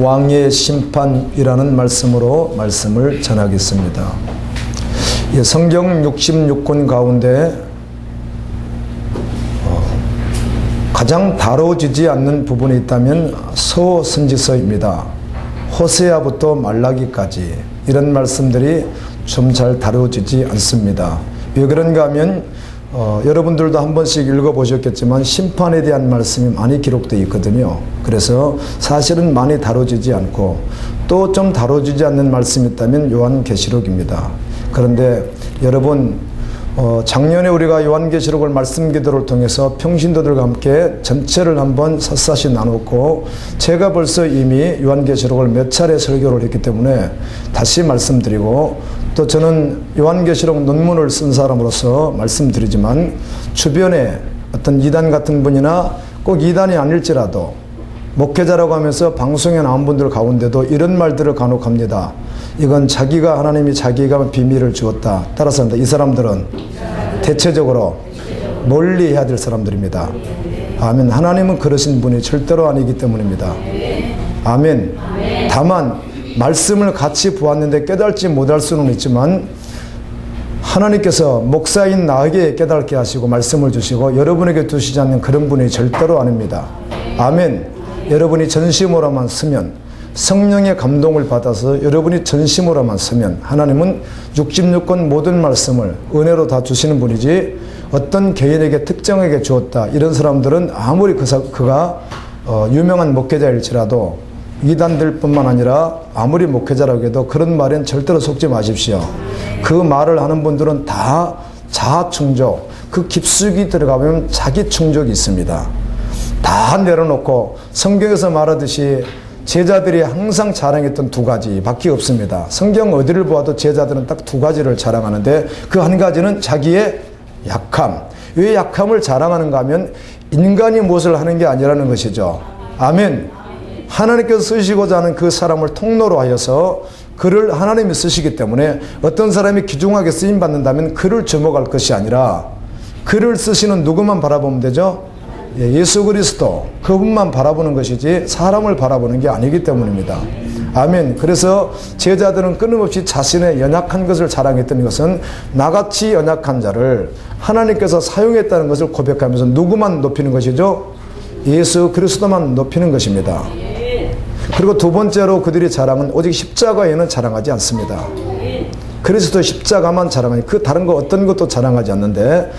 왕의 심판이라는 말씀으로 말씀을 전하겠습니다. 성경 66권 가운데 가장 다뤄지지 않는 부분이 있다면 서선지서입니다. 호세아부터 말라기까지 이런 말씀들이 좀 잘 다뤄지지 않습니다. 왜 그런가 하면 여러분들도 한 번씩 읽어보셨겠지만 심판에 대한 말씀이 많이 기록되어 있거든요. 그래서 사실은 많이 다뤄지지 않고 또 좀 다뤄지지 않는 말씀이 있다면 요한계시록입니다. 그런데 여러분 작년에 우리가 요한계시록을 말씀 기도를 통해서 평신도들과 함께 전체를 한번 샅샅이 나눴고 제가 벌써 이미 요한계시록을 몇 차례 설교를 했기 때문에 다시 말씀드리고 또 저는 요한계시록 논문을 쓴 사람으로서 말씀드리지만 주변에 어떤 이단 같은 분이나 꼭 이단이 아닐지라도 목회자라고 하면서 방송에 나온 분들 가운데도 이런 말들을 간혹 합니다. 이건 하나님이 자기가 비밀을 주었다. 따라서 이 사람들은 대체적으로 멀리 해야 될 사람들입니다. 아멘. 하나님은 그러신 분이 절대로 아니기 때문입니다. 아멘. 다만 말씀을 같이 보았는데 깨달지 못할 수는 있지만 하나님께서 목사인 나에게 깨닫게 하시고 말씀을 주시고 여러분에게 두시지 않는 그런 분이 절대로 아닙니다. 아멘. 여러분이 전심으로만 쓰면 성령의 감동을 받아서 여러분이 전심으로만 쓰면 하나님은 66권 모든 말씀을 은혜로 다 주시는 분이지 어떤 개인에게 특정에게 주었다 이런 사람들은 아무리 그가 유명한 목회자일지라도 이단들 뿐만 아니라 아무리 목회자라고 해도 그런 말엔 절대로 속지 마십시오. 그 말을 하는 분들은 다 자아충족, 그 깊숙이 들어가면 자기 충족이 있습니다. 다 내려놓고 성경에서 말하듯이 제자들이 항상 자랑했던 두 가지 밖에 없습니다. 성경 어디를 보아도 제자들은 딱 두 가지를 자랑하는데 그 한 가지는 자기의 약함. 왜 약함을 자랑하는가 하면 인간이 무엇을 하는 게 아니라는 것이죠. 아멘. 하나님께서 쓰시고자 하는 그 사람을 통로로 하여서 그를 하나님이 쓰시기 때문에 어떤 사람이 귀중하게 쓰임받는다면 그를 주목할 것이 아니라 그를 쓰시는 누구만 바라보면 되죠? 예수 그리스도 그분만 바라보는 것이지 사람을 바라보는 게 아니기 때문입니다. 아멘. 그래서 제자들은 끊임없이 자신의 연약한 것을 자랑했던 것은 나같이 연약한 자를 하나님께서 사용했다는 것을 고백하면서 누구만 높이는 것이죠? 예수 그리스도만 높이는 것입니다. 그리고 두 번째로 그들이 자랑은 오직 십자가에는 자랑하지 않습니다. 그리스도 십자가만 자랑하니 그 다른 거 어떤 것도 자랑하지 않는데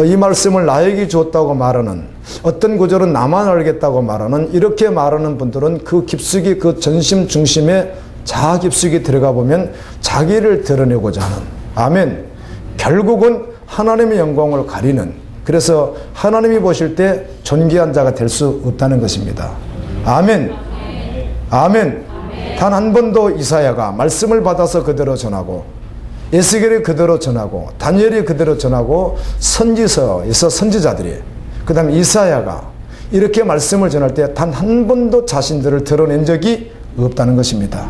이 말씀을 나에게 주었다고 말하는 어떤 구절은 나만 알겠다고 말하는 이렇게 말하는 분들은 그 깊숙이 그 전심 중심에 자아 깊숙이 들어가 보면 자기를 드러내고자 하는 아멘. 결국은 하나님의 영광을 가리는 그래서 하나님이 보실 때 존귀한 자가 될 수 없다는 것입니다. 아멘. 아멘. 단 한 번도 이사야가 말씀을 받아서 그대로 전하고 에스겔이 그대로 전하고 다니엘이 그대로 전하고 선지서에서 선지자들이 그 다음에 이사야가 이렇게 말씀을 전할 때 단 한 번도 자신들을 드러낸 적이 없다는 것입니다.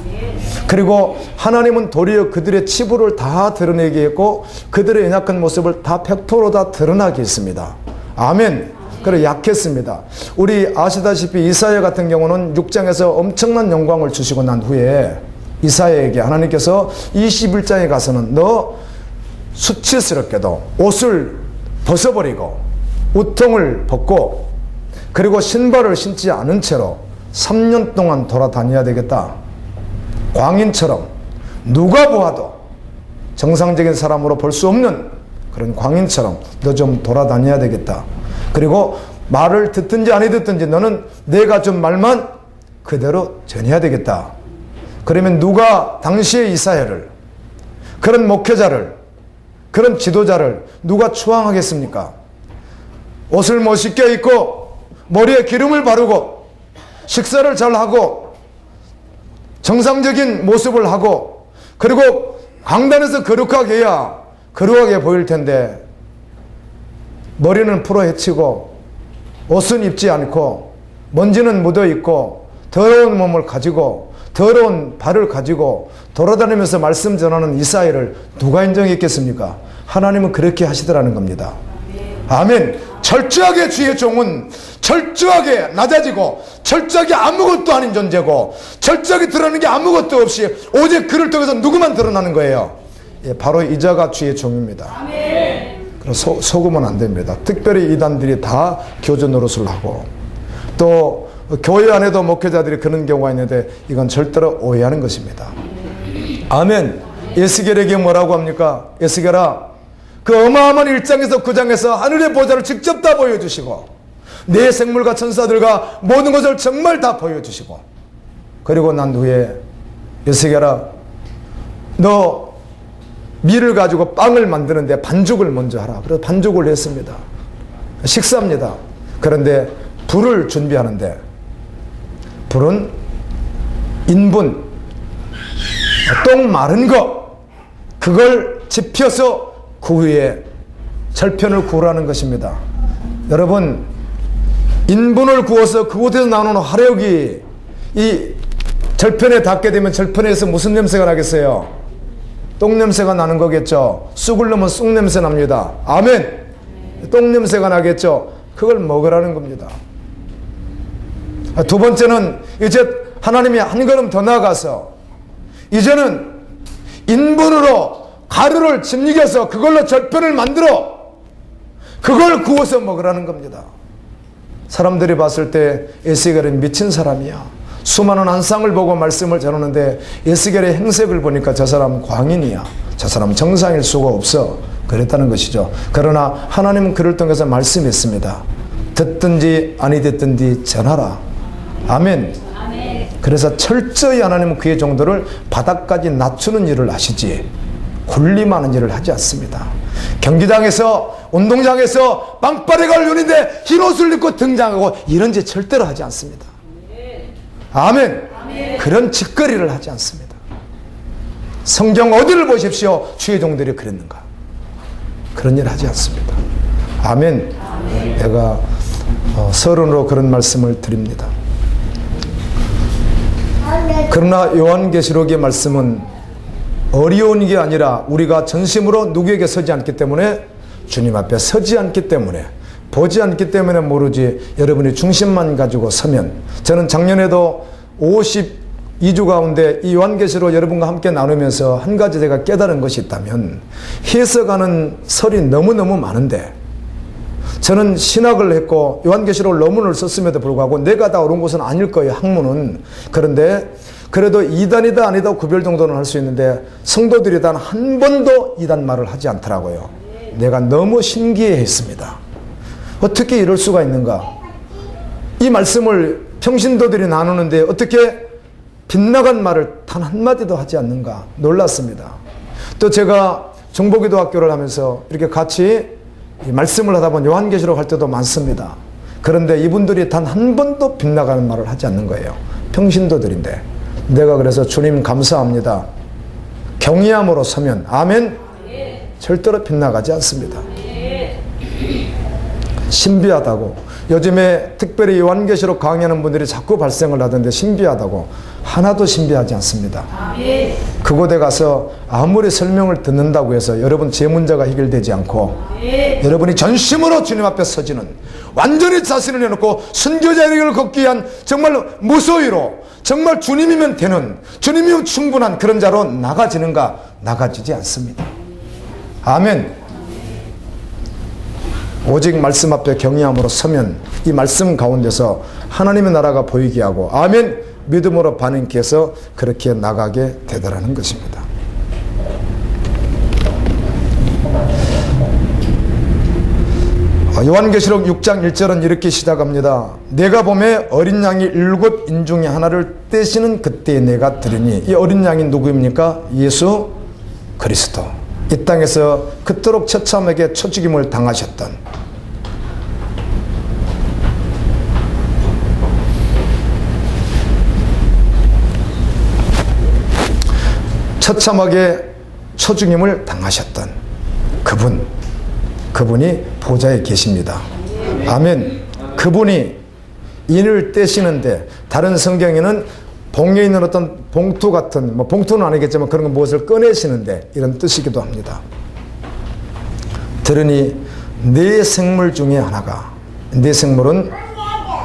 그리고 하나님은 도리어 그들의 치부를 다 드러내게 했고 그들의 연약한 모습을 다 팩토로 다 드러나게 했습니다. 아멘. 그래 약했습니다. 우리 아시다시피 이사야 같은 경우는 6장에서 엄청난 영광을 주시고 난 후에 이사야에게 하나님께서 21장에 가서는 너 수치스럽게도 옷을 벗어버리고 우통을 벗고 그리고 신발을 신지 않은 채로 3년 동안 돌아다녀야 되겠다. 광인처럼 누가 보아도 정상적인 사람으로 볼 수 없는 그런 광인처럼 너 좀 돌아다녀야 되겠다. 그리고 말을 듣든지 안 듣든지 너는 내가 준 말만 그대로 전해야 되겠다. 그러면 누가 당시의 이사야를 그런 목회자를 그런 지도자를 누가 추앙하겠습니까? 옷을 멋있게 입고 머리에 기름을 바르고 식사를 잘 하고 정상적인 모습을 하고 그리고 강단에서 거룩하게 해야 거룩하게 보일 텐데 머리는 풀어 헤치고 옷은 입지 않고 먼지는 묻어 있고 더러운 몸을 가지고 더러운 발을 가지고 돌아다니면서 말씀 전하는 이사야를 누가 인정했겠습니까? 하나님은 그렇게 하시더라는 겁니다. 아멘. 철저하게 주의 종은 철저하게 낮아지고 철저하게 아무것도 아닌 존재고 철저하게 드러나는 게 아무것도 없이 오직 그를 통해서 누구만 드러나는 거예요. 예, 바로 이자가 주의 종입니다. 그래서 속으면 안 됩니다. 특별히 이단들이 다 교주 노릇을 하고 또 교회 안에도 목회자들이 그런 경우가 있는데 이건 절대로 오해하는 것입니다. 아멘. 에스겔에게 뭐라고 합니까? 에스겔아, 그 어마어마한 1장에서 9장에서 하늘의 보좌를 직접 다 보여주시고 내 생물과 천사들과 모든 것을 정말 다 보여주시고 그리고 난 후에 에스겔아, 너 밀을 가지고 빵을 만드는데 반죽을 먼저 하라. 그래서 반죽을 했습니다. 식사입니다. 그런데 불을 준비하는데 불은 인분, 똥 마른 거 그걸 지펴서 그 위에 절편을 구우라는 것입니다. 여러분, 인분을 구워서 그곳에서 나오는 화력이 이 절편에 닿게 되면 절편에서 무슨 냄새가 나겠어요? 똥 냄새가 나는 거겠죠. 쑥을 넣으면 쑥 냄새 납니다. 아멘. 똥 냄새가 나겠죠. 그걸 먹으라는 겁니다. 두 번째는 이제 하나님이 한 걸음 더 나아가서 이제는 인분으로 가루를 짓이겨서 그걸로 절편을 만들어 그걸 구워서 먹으라는 겁니다. 사람들이 봤을 때 에스겔은 미친 사람이야. 수많은 안상을 보고 말씀을 전하는데 에스겔의 행색을 보니까 저 사람은 광인이야. 저 사람은 정상일 수가 없어. 그랬다는 것이죠. 그러나 하나님은 그를 통해서 말씀했습니다. 듣든지 아니 듣든지 전하라. 아멘. 그래서 철저히 하나님은 그의 정도를 바닥까지 낮추는 일을 하시지 군림하는 일을 하지 않습니다. 경기장에서 운동장에서 빵빠레가 올리는데 흰옷을 입고 등장하고 이런 짓 절대로 하지 않습니다. 아멘. 그런 짓거리를 하지 않습니다. 성경 어디를 보십시오. 주의 종들이 그랬는가. 그런 일 하지 않습니다. 아멘. 내가 서론으로 그런 말씀을 드립니다. 그러나 요한계시록의 말씀은 어려운 게 아니라 우리가 전심으로 누구에게 서지 않기 때문에 주님 앞에 서지 않기 때문에 보지 않기 때문에 모르지 여러분이 중심만 가지고 서면 저는 작년에도 52주 가운데 이 요한계시록 여러분과 함께 나누면서 한 가지 제가 깨달은 것이 있다면 해석하는 설이 너무너무 많은데 저는 신학을 했고 요한계시록 논문을 썼음에도 불구하고 내가 다 옳은 것은 아닐 거예요. 학문은. 그런데 그래도 이단이다 아니다 구별 정도는 할 수 있는데 성도들이 단 한 번도 이단 말을 하지 않더라고요. 내가 너무 신기해했습니다. 어떻게 이럴 수가 있는가. 이 말씀을 평신도들이 나누는데 어떻게 빗나간 말을 단 한마디도 하지 않는가 놀랐습니다. 또 제가 정보기도학교를 하면서 이렇게 같이 말씀을 하다 보면 요한계시록 할 때도 많습니다. 그런데 이분들이 단 한 번도 빗나가는 말을 하지 않는 거예요. 평신도들인데 내가 그래서 주님 감사합니다. 경외함으로 서면 아멘. 절대로 빗나가지 않습니다. 신비하다고 요즘에 특별히 요한계시록 강의하는 분들이 자꾸 발생을 하던데 신비하다고 하나도 신비하지 않습니다. 그곳에 가서 아무리 설명을 듣는다고 해서 여러분 제 문제가 해결되지 않고 여러분이 전심으로 주님 앞에 서지는 완전히 자신을 내놓고 순교자의 길을 걷기 위한 정말 무소유로 정말 주님이면 되는 주님이면 충분한 그런 자로 나가지는가? 나가지지 않습니다. 아멘. 오직 말씀 앞에 경외함으로 서면 이 말씀 가운데서 하나님의 나라가 보이게 하고 아멘 믿음으로 반응해서 그렇게 나가게 되더라는 것입니다. 요한계시록 6장 1절은 이렇게 시작합니다. 내가 보매 어린 양이 7인 중에 하나를 떼시는 그때에 내가 들으니 이 어린 양이 누구입니까? 예수 그리스도. 이 땅에서 그토록 처참하게 쳐죽임을 당하셨던 처참하게 쳐죽임을 당하셨던 그분이 보좌에 계십니다. 아멘. 그분이 인을 떼시는데 다른 성경에는 봉에 있는 어떤 봉투 같은 봉투는 아니겠지만 그런 무엇을 꺼내시는데 이런 뜻이기도 합니다. 들으니 네 생물 중에 하나가, 네 생물은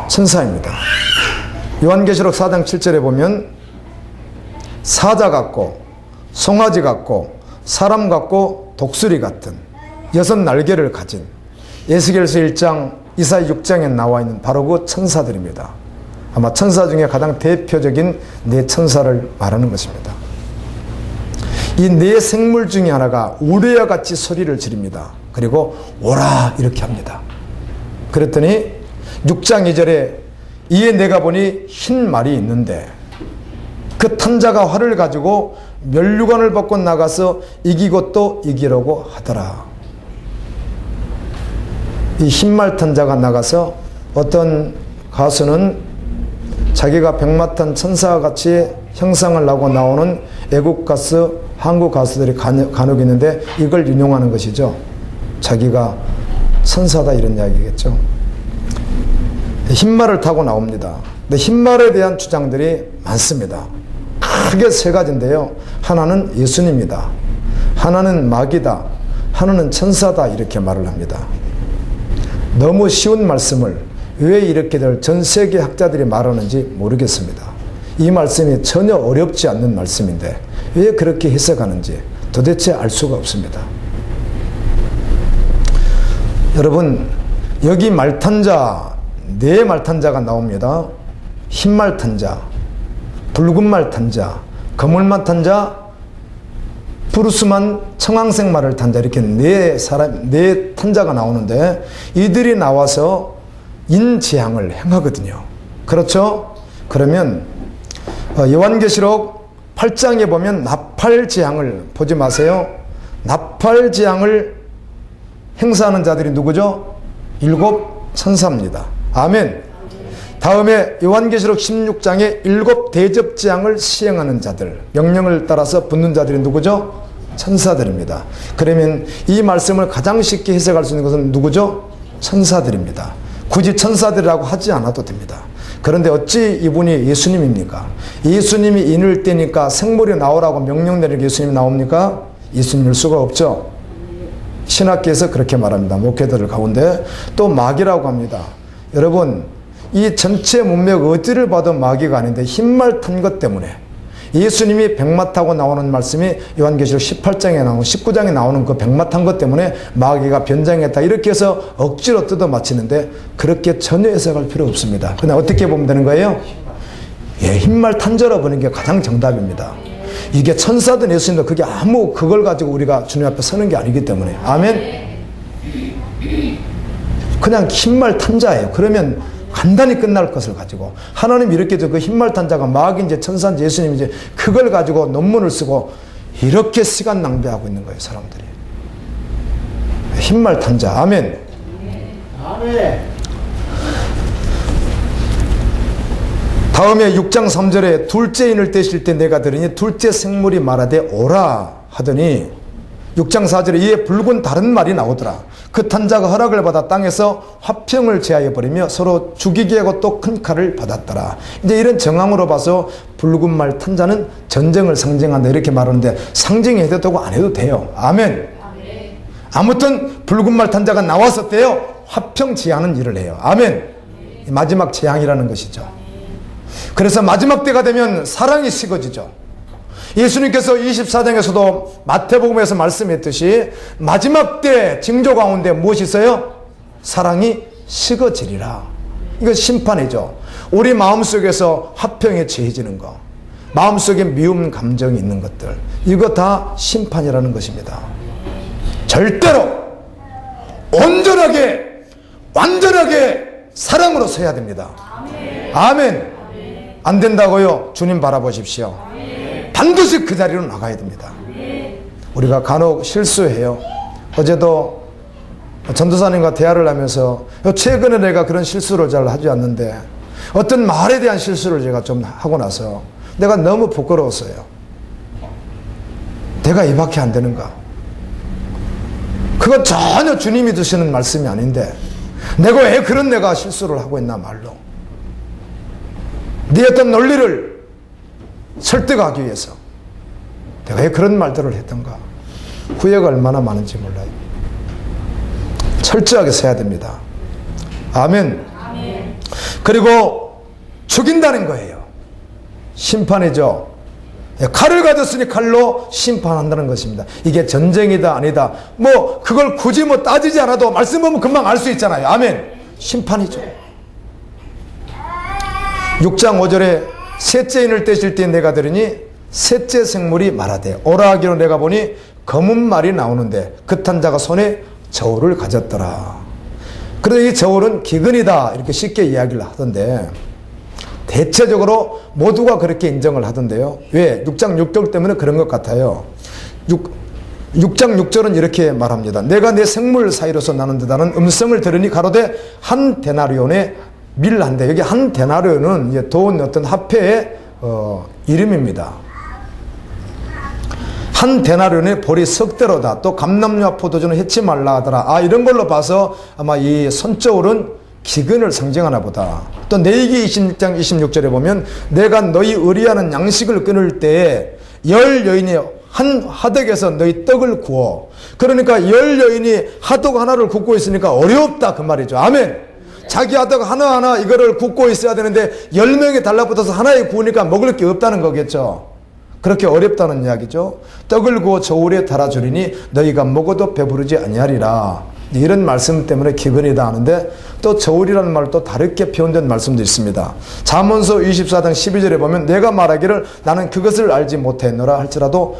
천사입니다. 요한계시록 4장 7절에 보면 사자 같고 송아지 같고 사람 같고 독수리 같은 6날개를 가진, 에스겔서 1장 이사야 6장에 나와 있는 바로 그 천사들입니다. 아마 천사 중에 가장 대표적인 네 천사를 말하는 것입니다. 이 네 생물 중에 하나가 우레와 같이 소리를 지릅니다. 그리고 오라 이렇게 합니다. 그랬더니 6장 2절에 이에 내가 보니 흰 말이 있는데 그 탄자가 활을 가지고 면류관을 벗고 나가서 이기고 또 이기려고 하더라. 이 흰말 탄자가 나가서 어떤 가수는 자기가 백마탄 천사와 같이 형상을 하고 나오는 애국 가수, 한국 가수들이 간혹 있는데 이걸 인용하는 것이죠. 자기가 천사다 이런 이야기겠죠. 흰말을 타고 나옵니다. 근데 흰말에 대한 주장들이 많습니다. 크게 세 가지인데요. 하나는 예수님이다. 하나는 마귀다. 하나는 천사다. 이렇게 말을 합니다. 너무 쉬운 말씀을 왜 이렇게들 전 세계 학자들이 말하는지 모르겠습니다. 이 말씀이 전혀 어렵지 않는 말씀인데 왜 그렇게 해석하는지 도대체 알 수가 없습니다. 여러분, 여기 말탄자, 네 말탄자가 나옵니다. 흰말 탄자, 붉은 말 탄자, 거물말 탄자, 푸르스만 청황색 말을 탄자, 이렇게 네 탄자가 나오는데 이들이 나와서 인재앙을 행하거든요. 그렇죠? 그러면 요한계시록 8장에 보면 나팔재앙을 보지 마세요. 나팔재앙을 행사하는 자들이 누구죠? 7 천사입니다. 아멘. 다음에 요한계시록 16장에 7 대접재앙을 시행하는 자들, 명령을 따라서 붙는 자들이 누구죠? 천사들입니다. 그러면 이 말씀을 가장 쉽게 해석할 수 있는 것은 누구죠? 천사들입니다. 굳이 천사들이라고 하지 않아도 됩니다. 그런데 어찌 이분이 예수님입니까? 예수님이 인을 떼니까 생물이 나오라고 명령 내리는 예수님이 나옵니까? 예수님일 수가 없죠. 신학계에서 그렇게 말합니다. 목회자들 가운데. 또 마귀라고 합니다. 여러분, 이 전체 문맥 어디를 봐도 마귀가 아닌데 흰말 탄 것 때문에 예수님이 백마 타고 나오는 말씀이 요한계시록 18장에 나오고 19장에 나오는 그 백마 탄 것 때문에 마귀가 변장했다 이렇게 해서 억지로 뜯어 맞히는데 그렇게 전혀 해석할 필요 없습니다. 그냥 어떻게 보면 되는 거예요? 예, 흰말 탄자로 보는 게 가장 정답입니다. 이게 천사든 예수님도 그게 아무 그걸 가지고 우리가 주님 앞에 서는 게 아니기 때문에. 아멘. 그냥 흰말 탄자예요. 그러면 간단히 끝날 것을 가지고 하나님 이렇게 그 흰말 탄자가 마귀인지 천사인지 예수님인지 그걸 가지고 논문을 쓰고 이렇게 시간 낭비하고 있는 거예요, 사람들이. 흰말 탄자. 아멘. 아멘. 다음에 6장 3절에 둘째 인을 떼실 때 내가 들으니 둘째 생물이 말하되 오라 하더니 6장 4절에 이에 붉은 다른 말이 나오더라. 그 탄자가 허락을 받아 땅에서 화평을 제하여 버리며 서로 죽이게 하고 또 큰 칼을 받았더라. 이제 이런 정황으로 봐서 붉은 말 탄자는 전쟁을 상징한다 이렇게 말하는데 상징해도 되고 안 해도 돼요. 아멘. 아무튼 붉은 말 탄자가 나와서 때요 화평 제하는 일을 해요. 아멘. 마지막 재앙이라는 것이죠. 그래서 마지막 때가 되면 사랑이 식어지죠. 예수님께서 24장에서도 마태복음에서 말씀했듯이 마지막 때 징조 가운데 무엇이 있어요? 사랑이 식어지리라. 이거 심판이죠. 우리 마음속에서 화평에 취해지는 거, 마음속에 미움 감정이 있는 것들, 이거 다 심판이라는 것입니다. 절대로 온전하게 완전하게 사랑으로 서야 됩니다. 아멘. 안 된다고요? 주님 바라보십시오. 반드시 그 자리로 나가야 됩니다. 우리가 간혹 실수해요. 어제도 전도사님과 대화를 하면서 최근에 내가 그런 실수를 잘 하지 않는데 어떤 말에 대한 실수를 제가 좀 하고 나서 내가 너무 부끄러웠어요. 내가 이밖에 안 되는가? 그건 전혀 주님이 드시는 말씀이 아닌데 내가 왜 그런 내가 실수를 하고 있나 말로. 네 어떤 논리를 설득하기 위해서 내가 왜 그런 말들을 했던가. 후회가 얼마나 많은지 몰라요. 철저하게 서야 됩니다. 아멘. 그리고 죽인다는 거예요. 심판이죠. 칼을 가졌으니 칼로 심판한다는 것입니다. 이게 전쟁이다 아니다 뭐 그걸 굳이 뭐 따지지 않아도 말씀 보면 금방 알 수 있잖아요. 아멘. 심판이죠. 6장 5절에 셋째 인을 떼실 때 내가 들으니 셋째 생물이 말하되 오라 하기로 내가 보니 검은 말이 나오는데 긋한 자가 손에 저울을 가졌더라. 그래서 이 저울은 기근이다 이렇게 쉽게 이야기를 하던데 대체적으로 모두가 그렇게 인정을 하던데요. 왜? 6장 6절 때문에 그런 것 같아요. 6장 6절은 이렇게 말합니다. 내가 내 생물 사이로서 나는 듯하는 음성을 들으니 가로되 한 데나리온에 밀한데 여기 한 데나리온은 이제 돈 어떤 화폐의 이름입니다. 한 데나리온의 보리 석대로다. 또 감람류와 포도주는 해치 말라 하더라. 이런 걸로 봐서 아마 이 손저울은 기근을 상징하나 보다. 또 레위기 26장 26절에 보면 내가 너희 의리하는 양식을 끊을 때에 열 여인이 한 하덕에서 너희 떡을 구워. 그러니까 열 여인이 하덕 하나를 굽고 있으니까 어렵다 그 말이죠. 아멘. 자기 하덕 하나하나 이거를 굽고 있어야 되는데 10명이 달라붙어서 하나에 구우니까 먹을 게 없다는 거겠죠. 그렇게 어렵다는 이야기죠. 떡을 구워 저울에 달아주리니 너희가 먹어도 배부르지 아니하리라. 이런 말씀 때문에 기근이다 하는데 또 저울이라는 말을 또 다르게 표현된 말씀도 있습니다. 잠언서 24장 12절에 보면 내가 말하기를 나는 그것을 알지 못했노라 할지라도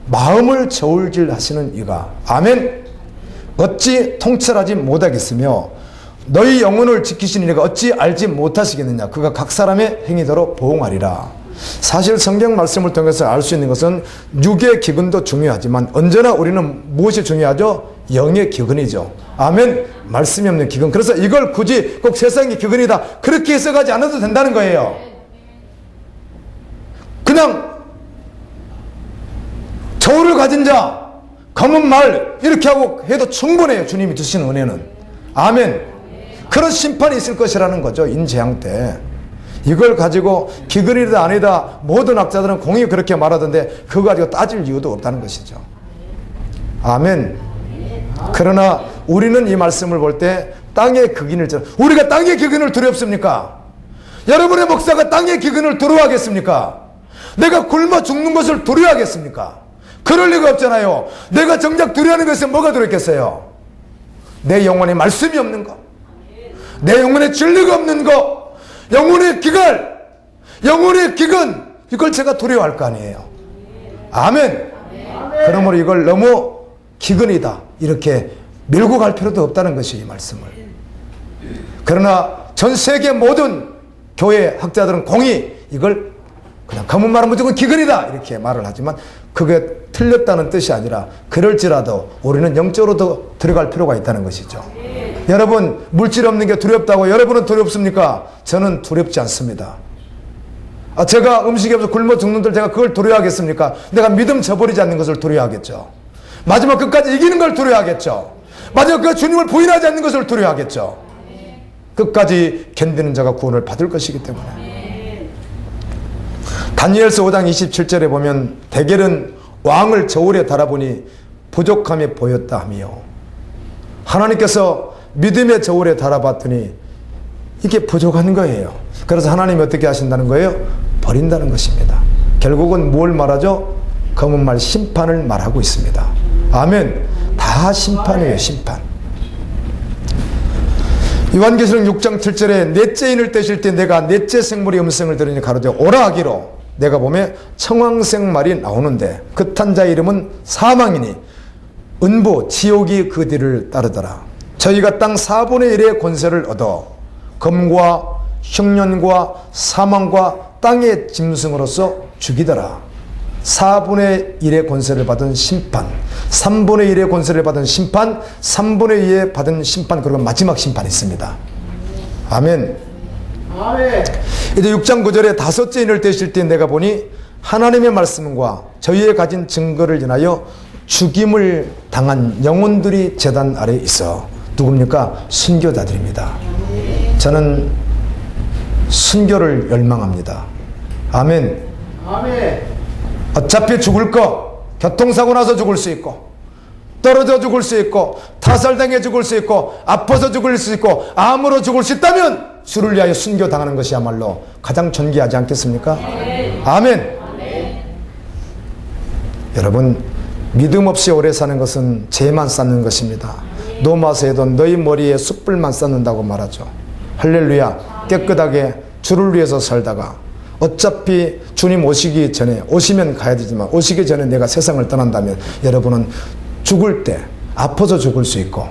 마음을 저울질 하시는 이가 아멘. 어찌 통찰하지 못하겠으며 너희 영혼을 지키시는 이가 어찌 알지 못하시겠느냐. 그가 각 사람의 행위대로 보응하리라. 사실 성경 말씀을 통해서 알 수 있는 것은 육의 기근도 중요하지만 언제나 우리는 무엇이 중요하죠? 영의 기근이죠. 아멘. 말씀이 없는 기근. 그래서 이걸 굳이 꼭 세상의 기근이다 그렇게 해석하지 않아도 된다는 거예요. 그냥 저울을 가진 자 검은 말 이렇게 하고 해도 충분해요. 주님이 주신 은혜는. 아멘. 그런 심판이 있을 것이라는 거죠. 인재앙 때. 이걸 가지고 기근이다 아니다 모든 학자들은 공히 그렇게 말하던데 그거 가지고 따질 이유도 없다는 것이죠. 아멘. 그러나 우리는 이 말씀을 볼 때 땅의 기근을 우리가 땅의 기근을 두렵습니까? 여러분의 목사가 땅의 기근을 두려워하겠습니까? 내가 굶어 죽는 것을 두려워하겠습니까? 그럴 리가 없잖아요. 내가 정작 두려워하는 것은 뭐가 두렵겠어요? 내 영혼에 말씀이 없는 거, 내 영혼에 진리가 없는 거, 영혼의 기갈, 영혼의 기근, 이걸 제가 두려워할 거 아니에요. 아멘. 그러므로 이걸 너무 기근이다 이렇게 밀고 갈 필요도 없다는 것이 이 말씀을. 그러나 전 세계 모든 교회 학자들은 공히 이걸 그냥 검은 말은 무조건 기근이다 이렇게 말을 하지만 그게 틀렸다는 뜻이 아니라 그럴지라도 우리는 영적으로도 들어갈 필요가 있다는 것이죠. 여러분 물질 없는 게 두렵다고 여러분은 두렵습니까? 저는 두렵지 않습니다. 제가 음식이 없어서 굶어 죽는들 제가 그걸 두려워하겠습니까? 내가 믿음 저버리지 않는 것을 두려워하겠죠. 마지막 끝까지 이기는 걸 두려워하겠죠. 마지막 그 주님을 부인하지 않는 것을 두려워하겠죠. 끝까지 견디는 자가 구원을 받을 것이기 때문에. 다니엘서 5장 27절에 보면 데겔은 왕을 저울에 달아보니 부족함이 보였다 하며 하나님께서 믿음의 저울에 달아봤더니 이게 부족한 거예요. 그래서 하나님이 어떻게 하신다는 거예요? 버린다는 것입니다. 결국은 뭘 말하죠? 검은 말 심판을 말하고 있습니다. 아멘. 다 심판이에요. 심판. 요한계시록 6장 7절에 넷째 인을 떼실 때 내가 넷째 생물의 음성을 들으니 가로되 오라 하기로 내가 보면 청황색 말이 나오는데 긋한 자의 이름은 사망이니 은부 지옥이 그 뒤를 따르더라. 저희가 땅 4분의 1의 권세를 얻어 검과 흉년과 사망과 땅의 짐승으로서 죽이더라. 4분의 1의 권세를 받은 심판, 3분의 1의 권세를 받은 심판, 3분의 2에 받은 심판, 그리고 마지막 심판이 있습니다. 아멘. 아멘. 이제 6장 9절에 다섯째 인을 떼실 때 내가 보니 하나님의 말씀과 저희의 가진 증거를 인하여 죽임을 당한 영혼들이 제단 아래 있어. 누굽니까? 순교자들입니다. 저는 순교를 열망합니다. 아멘. 아멘. 어차피 죽을 거, 교통사고 나서 죽을 수 있고 떨어져 죽을 수 있고, 타살당해 죽을 수 있고, 아파서 죽을 수 있고, 암으로 죽을 수 있다면 주를 위하여 순교당하는 것이야말로 가장 존귀하지 않겠습니까? 아멘. 여러분, 믿음 없이 오래 사는 것은 죄만 쌓는 것입니다. 노마서에도 너희 머리에 숯불만 쌓는다고 말하죠. 할렐루야. 깨끗하게 주를 위해서 살다가 어차피 주님 오시기 전에, 오시면 가야 되지만 오시기 전에 내가 세상을 떠난다면 여러분은 죽을 때 아파서 죽을 수 있고,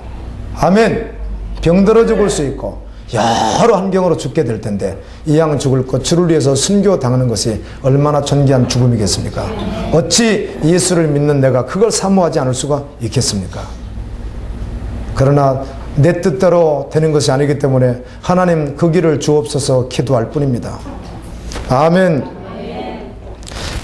아멘, 병들어 죽을 수 있고 여러 환경으로 죽게 될 텐데 이왕 죽을 것 주를 위해서 순교당하는 것이 얼마나 존귀한 죽음이겠습니까? 어찌 예수를 믿는 내가 그걸 사모하지 않을 수가 있겠습니까? 그러나 내 뜻대로 되는 것이 아니기 때문에 하나님 그 길을 주옵소서 기도할 뿐입니다. 아멘.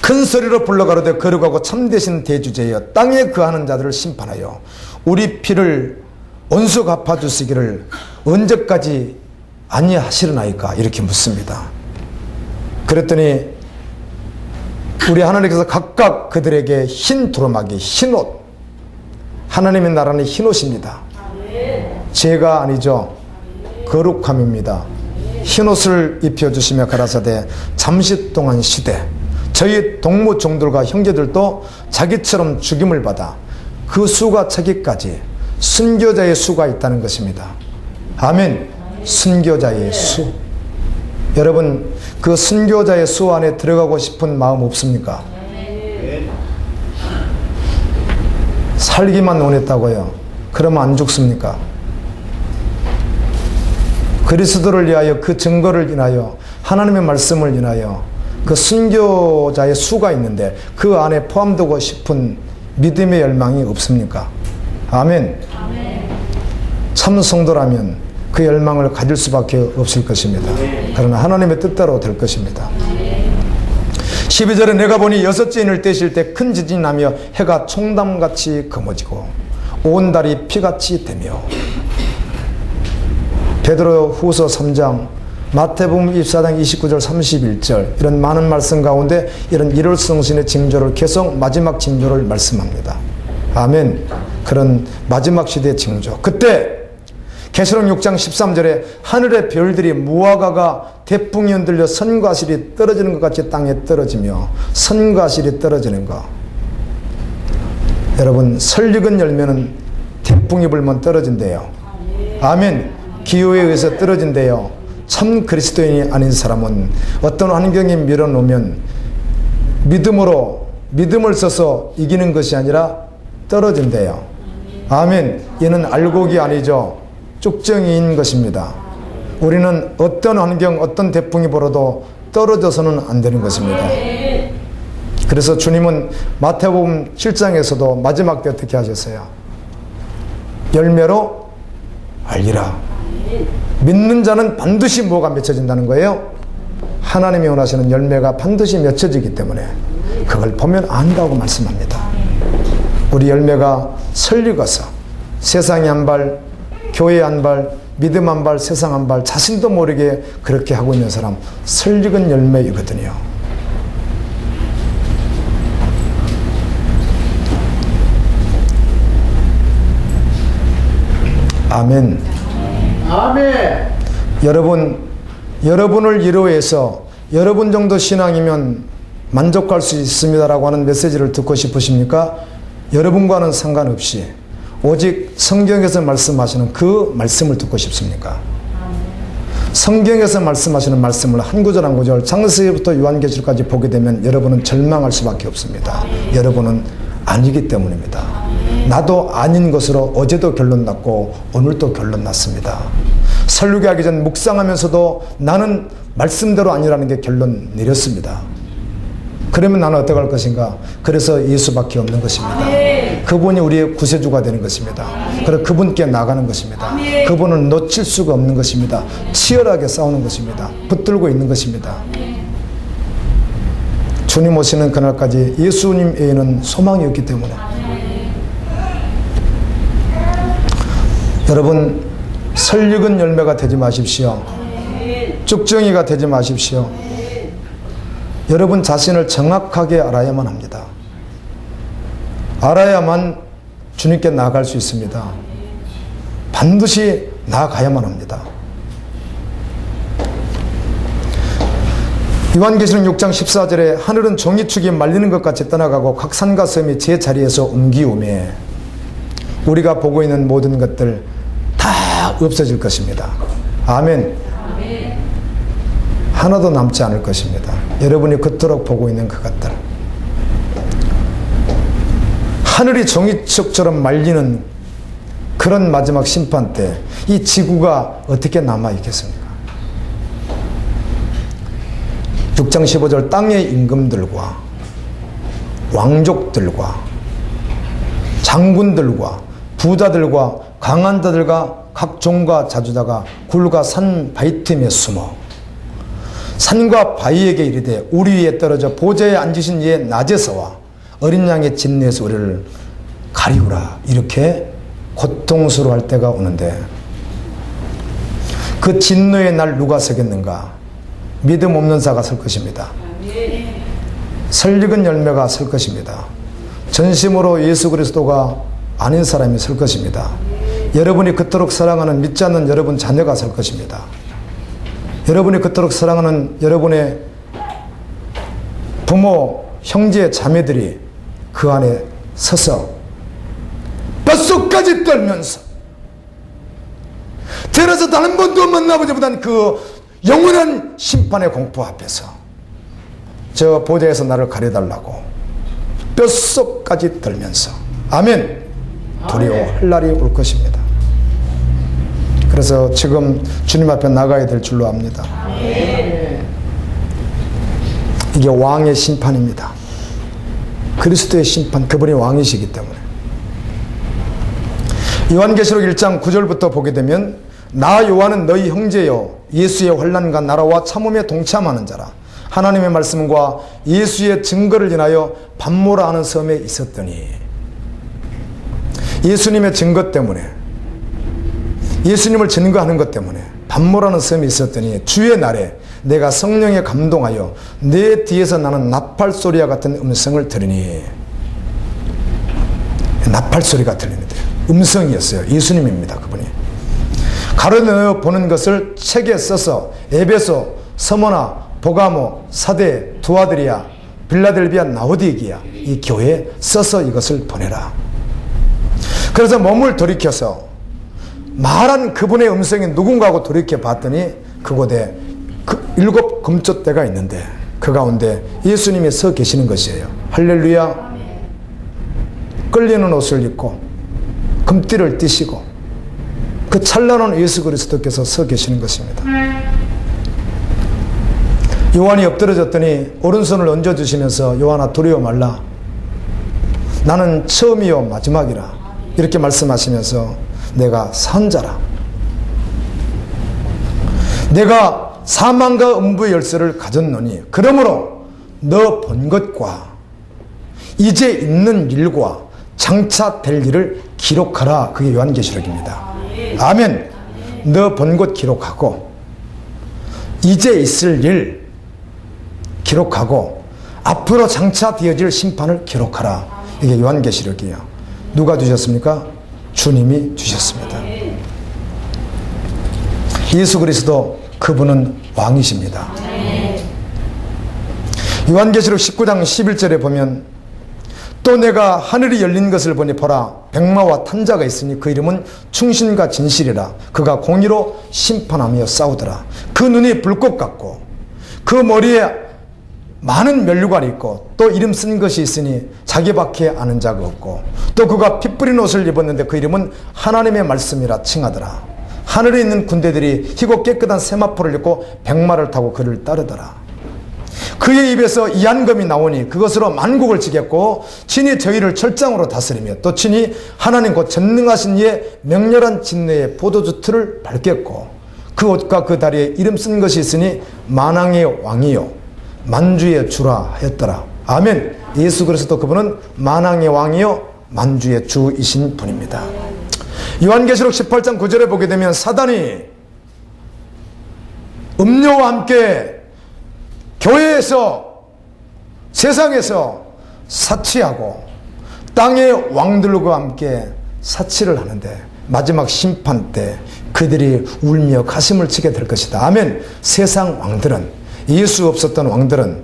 큰 소리로 불러가로되 거룩하고 참되신 대주제여 땅에 거하는 자들을 심판하여 우리 피를 온수 갚아주시기를 언제까지 아니하시려나이까 이렇게 묻습니다. 그랬더니 우리 하나님께서 각각 그들에게 흰 두루마기, 흰옷, 하나님의 나라는 흰옷입니다. 죄가 아니죠. 거룩함입니다. 흰옷을 입혀주시며 가라사대 잠시 동안 쉬되 저희 동무 종들과 형제들도 자기처럼 죽임을 받아 그 수가 차기까지 순교자의 수가 있다는 것입니다. 아멘. 순교자의 수. 여러분, 그 순교자의 수 안에 들어가고 싶은 마음 없습니까? 살기만 원했다고요. 그러면 안 죽습니까? 그리스도를 위하여, 그 증거를 인하여, 하나님의 말씀을 인하여 그 순교자의 수가 있는데 그 안에 포함되고 싶은 믿음의 열망이 없습니까? 아멘. 참 성도라면 그 열망을 가질 수밖에 없을 것입니다. 그러나 하나님의 뜻대로 될 것입니다. 12절에 내가 보니 여섯째 인을 떼실 때 큰 지진이 나며 해가 총담같이 검어지고 온 달이 피같이 되며, 베드로 후서 3장, 마태복음 24장 29절 31절 이런 많은 말씀 가운데 이런 일월성신의 징조를 계속 마지막 징조를 말씀합니다. 아멘. 그런 마지막 시대의 징조. 그때 계시록 6장 13절에 하늘의 별들이 무화과가 태풍이 흔들려 선과실이 떨어지는 것 같이 땅에 떨어지며 선과실이 떨어지는 것. 여러분, 설익은 열매는 태풍이 불면 떨어진대요. 아멘. 기후에 의해서 떨어진대요. 참 그리스도인이 아닌 사람은 어떤 환경에 밀어놓으면 믿음을 써서 이기는 것이 아니라 떨어진대요. 아멘. 이는 알곡이 아니죠. 쭉정이인 것입니다. 우리는 어떤 환경, 어떤 태풍이 불어도 떨어져서는 안 되는 것입니다. 그래서 주님은 마태복음 7장에서도 마지막 때 어떻게 하셨어요? 열매로 알리라. 믿는 자는 반드시 뭐가 맺혀진다는 거예요? 하나님이 원하시는 열매가 반드시 맺혀지기 때문에 그걸 보면 안다고 말씀합니다. 우리 열매가 설익어서 세상에 한 발, 교회에 한 발, 믿음 한 발, 세상 한 발, 자신도 모르게 그렇게 하고 있는 사람, 설익은 열매이거든요. 아멘. 아멘. 여러분을 위로해서 여러분 정도 신앙이면 만족할 수 있습니다라고 하는 메시지를 듣고 싶으십니까? 여러분과는 상관없이 오직 성경에서 말씀하시는 그 말씀을 듣고 싶습니까? 성경에서 말씀하시는 말씀을 한 구절 한 구절 창세기부터 요한계시록까지 보게 되면 여러분은 절망할 수밖에 없습니다. 여러분은 아니기 때문입니다. 나도 아닌 것으로 어제도 결론 났고 오늘도 결론 났습니다. 설교하기 전 묵상하면서도 나는 말씀대로 아니라는 게 결론 내렸습니다. 그러면 나는 어떻게 할 것인가? 그래서 예수밖에 없는 것입니다. 그분이 우리의 구세주가 되는 것입니다. 그래서 그분께 나가는 것입니다. 그분을 놓칠 수가 없는 것입니다. 치열하게 싸우는 것입니다. 붙들고 있는 것입니다. 주님 오시는 그날까지 예수님 외에는 소망이 없기 때문에 여러분, 설익은 열매가 되지 마십시오. 쭉정이가 되지 마십시오. 여러분 자신을 정확하게 알아야만 합니다. 알아야만 주님께 나아갈 수 있습니다. 반드시 나아가야만 합니다. 요한계시록 6장 14절에 하늘은 종이축이 말리는 것 같이 떠나가고 각 산과 섬이 제 자리에서 옮기오매 우리가 보고 있는 모든 것들 다 없어질 것입니다. 아멘. 하나도 남지 않을 것입니다. 여러분이 그토록 보고 있는 그것들. 하늘이 종이축처럼 말리는 그런 마지막 심판 때 이 지구가 어떻게 남아있겠습니까? 6장 15절 땅의 임금들과 왕족들과 장군들과 부자들과 강한 자들과 각 종과 자주자가 굴과 산 바위 틈에 숨어 산과 바위에게 이르되 우리 위에 떨어져 보좌에 앉으신 이의 낮에서와 어린 양의 진노에서 우리를 가리우라. 이렇게 고통스러워할 때가 오는데 그 진노의 날 누가 서겠는가? 믿음 없는 자가 설 것입니다. 설익은 열매가 설 것입니다. 전심으로 예수 그리스도가 아닌 사람이 설 것입니다. 여러분이 그토록 사랑하는 믿지 않는 여러분 자녀가 설 것입니다. 여러분이 그토록 사랑하는 여러분의 부모, 형제, 자매들이 그 안에 서서 뼛속까지 떨면서 들어서 단 한 번도 만나보지 못한 그 영원한 심판의 공포 앞에서 저 보좌에서 나를 가려달라고 뼛속까지 떨면서 아멘 두려워할 날이 올 것입니다. 그래서 지금 주님 앞에 나가야 될 줄로 압니다. 이게 왕의 심판입니다. 그리스도의 심판, 그분이 왕이시기 때문에. 요한계시록 1장 9절부터 보게 되면 나 요한은 너희 형제요 예수의 환난과 나라와 참음에 동참하는 자라. 하나님의 말씀과 예수의 증거를 인하여 밤모라 하는 섬에 있었더니 예수님의 증거 때문에 예수님을 증거하는 것 때문에 밤모라는 섬에 있었더니 주의 날에 내가 성령에 감동하여 내 뒤에서 나는 나팔 소리와 같은 음성을 들으니 나팔 소리가 들리는데 음성이었어요. 예수님입니다. 그분이 가로내어 보는 것을 책에 써서 에베소, 서머나, 보가모, 사대, 두아드리아, 빌라델비아, 나오디기아 이 교회에 써서 이것을 보내라. 그래서 몸을 돌이켜서 말한 그분의 음성이 누군가하고 돌이켜 봤더니 그곳에 그 7 금쪽대가 있는데 그 가운데 예수님이 서 계시는 것이에요. 할렐루야. 끌리는 옷을 입고 금띠를 띠시고 그 찬란한 예수 그리스도께서 서 계시는 것입니다. 요한이 엎드러졌더니 오른손을 얹어주시면서 요한아 두려워 말라. 나는 처음이요 마지막이라. 이렇게 말씀하시면서 내가 산자라. 내가 사망과 음부의 열쇠를 가졌노니 그러므로 너 본 것과 이제 있는 일과 장차 될 일을 기록하라. 그게 요한계시록입니다. 아멘. 너 본 것 기록하고 이제 있을 일 기록하고 앞으로 장차 되어질 심판을 기록하라. 이게 요한계시록이에요. 누가 주셨습니까? 주님이 주셨습니다. 예수 그리스도 그분은 왕이십니다. 요한계시록 19장 11절에 보면 또 내가 하늘이 열린 것을 보니 보라 백마와 탄자가 있으니 그 이름은 충신과 진실이라. 그가 공의로 심판하며 싸우더라. 그 눈이 불꽃 같고 그 머리에 많은 면류관이 있고 또 이름 쓴 것이 있으니 자기밖에 아는 자가 없고 또 그가 피 뿌린 옷을 입었는데 그 이름은 하나님의 말씀이라 칭하더라. 하늘에 있는 군대들이 희고 깨끗한 세마포를 입고 백마를 타고 그를 따르더라. 그의 입에서 이한검이 나오니 그것으로 만국을 지겠고 친히 저희를 철장으로 다스리며 또 친히 하나님 곧 전능하신 이의 맹렬한 진노의 포도주 틀을 밟겠고 그 옷과 그 다리에 이름 쓴 것이 있으니 만왕의 왕이요 만주의 주라 하였더라. 아멘. 예수 그리스도 그분은 만왕의 왕이요 만주의 주이신 분입니다. 요한계시록 18장 9절에 보게 되면 사단이 음료와 함께 교회에서 세상에서 사치하고 땅의 왕들과 함께 사치를 하는데 마지막 심판 때 그들이 울며 가슴을 치게 될 것이다. 아멘. 세상 왕들은, 예수 없었던 왕들은